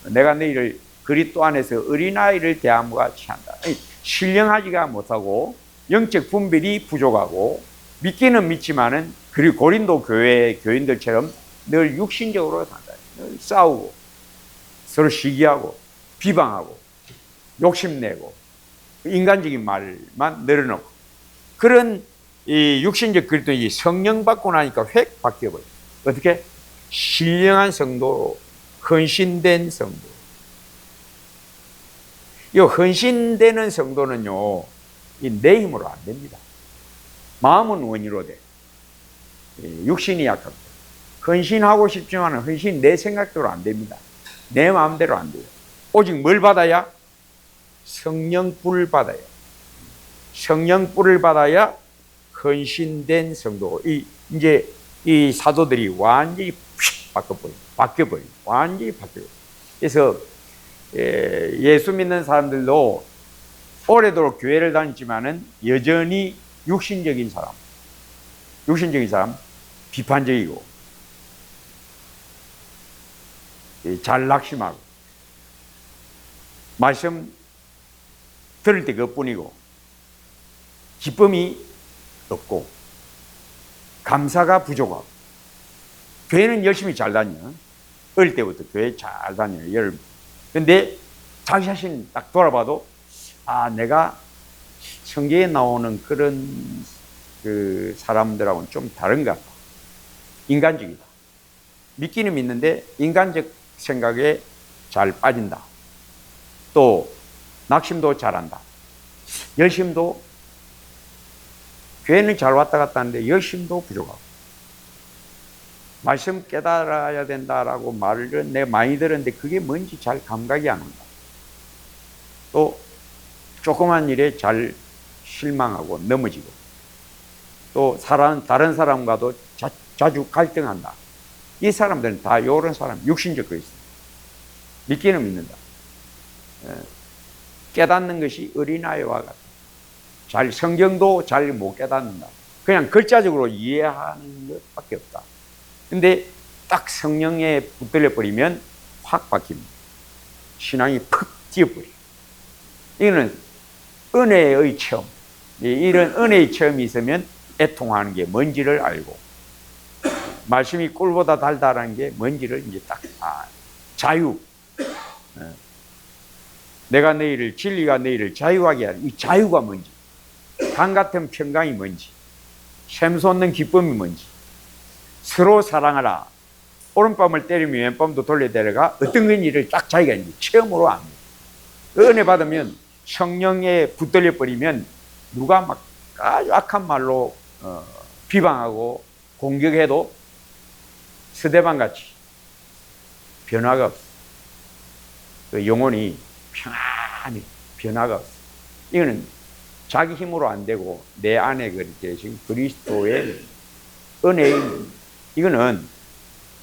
내가 너희를 그리스도 안에서 어린아이를 대함과 같이 한다. 신령하지가 못하고 영적 분별이 부족하고 믿기는 믿지만은, 그리고 고린도 교회 교인들처럼 늘 육신적으로 산다. 늘 싸우고 서로 시기하고 비방하고 욕심내고 인간적인 말만 늘어놓고, 그런 이 육신적 그리스도인이 성령 받고 나니까 획 바뀌어버려. 어떻게? 신령한 성도로, 헌신된 성도. 이 헌신되는 성도는요, 내 힘으로 안 됩니다. 마음은 원의로 돼. 육신이 약합니다. 헌신하고 싶지만 헌신 내 생각대로 안 됩니다. 내 마음대로 안 돼요. 오직 뭘 받아야? 성령불을 받아야. 성령불을 받아야 헌신된 성도. 이제 이 사도들이 완전히 바뀌어버려. 완전히 바뀌어요. 그래서 예수 믿는 사람들도 오래도록 교회를 다녔지만은 여전히 육신적인 사람, 비판적이고, 잘 낙심하고, 말씀 들을 때 그것뿐이고, 기쁨이 없고, 감사가 부족하고, 교회는 열심히 잘 다녀. 어릴 때부터 교회 잘 다녀요. 그런데 자기 자신 딱 돌아봐도, 내가 성경에 나오는 그런 그 사람들하고는 좀 다른가 봐. 인간적이다. 믿기는 믿는데 인간적 생각에 잘 빠진다. 또 낙심도 잘한다. 열심도, 교회는 잘 왔다 갔다 하는데 열심도 부족하고, 말씀 깨달아야 된다라고 말을 내가 많이 들었는데 그게 뭔지 잘 감각이 안 온다. 또 조그만 일에 잘 실망하고 넘어지고, 또 다른 사람과도 자주 갈등한다. 이 사람들은 다 이런 사람, 육신적 거 있어. 믿기는 믿는다. 깨닫는 것이 어린아이와 같다. 성경도 잘 못 깨닫는다. 그냥 글자적으로 이해하는 것밖에 없다. 근데 딱 성령에 붙들려 버리면 확 바뀝니다. 신앙이 푹 뛰어버려. 이거는 은혜의 체험. 이런 은혜의 체험이 있으면 애통하는 게 뭔지를 알고, 말씀이 꿀보다 달달한 게 뭔지를 이제 딱, 자유. 내가 너희를, 진리가 너희를 자유하게 하는 이 자유가 뭔지, 강 같은 평강이 뭔지, 샘솟는 기쁨이 뭔지, 서로 사랑하라. 오른밤을 때리면 왼밤도 돌려대려가 어떤 건지를 딱 자기가 이제 체험으로 압니다. 은혜 받으면 성령에 붙들려 버리면 누가 막 아주 악한 말로 비방하고 공격해도 서대방 같이 변화가 없어. 그 영혼이 평안히 변화가 없어. 이거는 자기 힘으로 안 되고 내 안에 계신 그리스도의 은혜인, 이거는,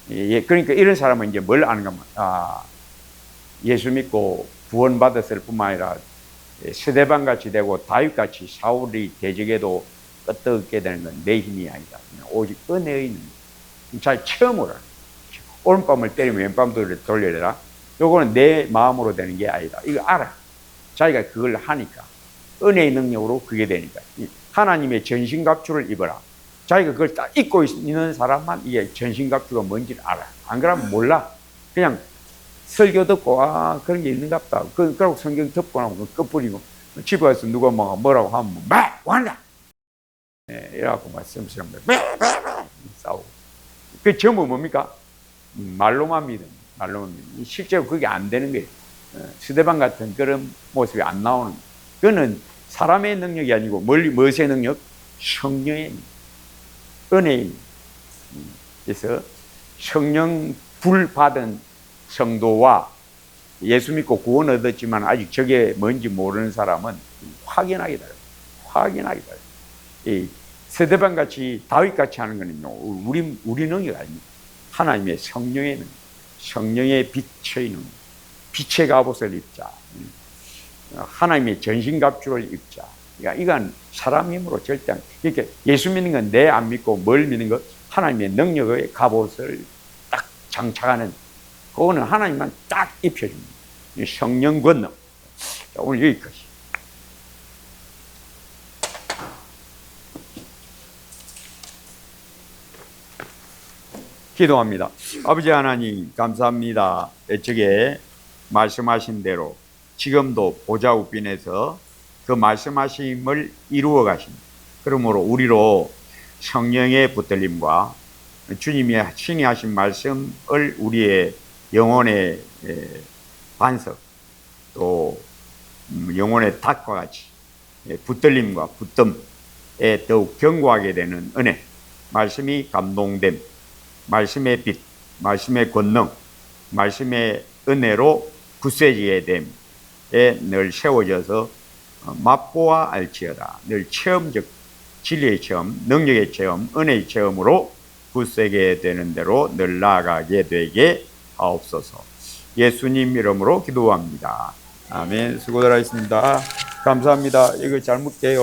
그러니까 이런 사람은 이제 뭘 아는가 하면, 예수 믿고 구원받았을 뿐만 아니라 스데반 같이 되고 다윗 같이 사울이 대적해도 끄떡게 되는 건 내 힘이 아니다. 오직 은혜의 능. 잘 체험을 하는. 오른밤을 때리면 왼밤도 돌려라. 요거는 내 마음으로 되는 게 아니다. 이거 알아. 자기가 그걸 하니까. 은혜의 능력으로 그게 되니까. 하나님의 전신갑주를 입어라. 자기가 그걸 딱 입고 있는 사람만 이게 전신갑주가 뭔지를 알아. 안 그러면 몰라. 그냥 설교 듣고, 그런 게 있는가 보다. 그러고 성경 덮고 나면 끝부리고, 집에 가서 누가 뭐라고 하면, 완다! 이래갖고 막 씀씀합니다. 싸우고. 그 전부 뭡니까? 말로만 믿음. 말로만 믿음. 실제로 그게 안 되는 거예요. 스데반 같은 그런 모습이 안 나오는 거예요. 그거는 사람의 능력이 아니고, 무엇의 능력? 성령의 능력. 은혜인. 그래서 성령 불 받은 성도와 예수 믿고 구원 얻었지만 아직 저게 뭔지 모르는 사람은 확연하게 달라요. 확연하게 달라요. 이 스데반 같이 다윗 같이 하는 거는요, 우리 능력 아닙니다. 하나님의 성령의 능력, 성령의 빛의 능력, 빛의 갑옷을 입자, 하나님의 전신갑주를 입자. 그러니까 이건 사람 힘으로 절대 안. 그러니까 예수 믿는 건 내 안 믿고 뭘 믿는 것? 하나님의 능력의 갑옷을 딱 장착하는, 그거는 하나님만 딱 입혀줍니다. 성령 권능. 오늘 여기까지. 기도합니다. 아버지 하나님 감사합니다. 애측에 말씀하신 대로 지금도 보좌우빈에서 그 말씀하심을 이루어 가십니다. 그러므로 우리로 성령의 붙들림과 주님이 친히 하신 말씀을 우리의 영혼의 반석, 또 영혼의 닭과 같이 붙들림과 붙듦에 더욱 견고하게 되는 은혜, 말씀이 감동됨, 말씀의 빛, 말씀의 권능, 말씀의 은혜로 굳세지게 됨에 늘 세워져서 맛보아 알지어다. 늘 체험적, 진리의 체험, 능력의 체험, 은혜의 체험으로 굳세게 되는 대로 늘 나아가게 되게 하옵소서. 예수님 이름으로 기도합니다. 아멘. 수고들 하셨습니다. 감사합니다. 이거 잘못돼요.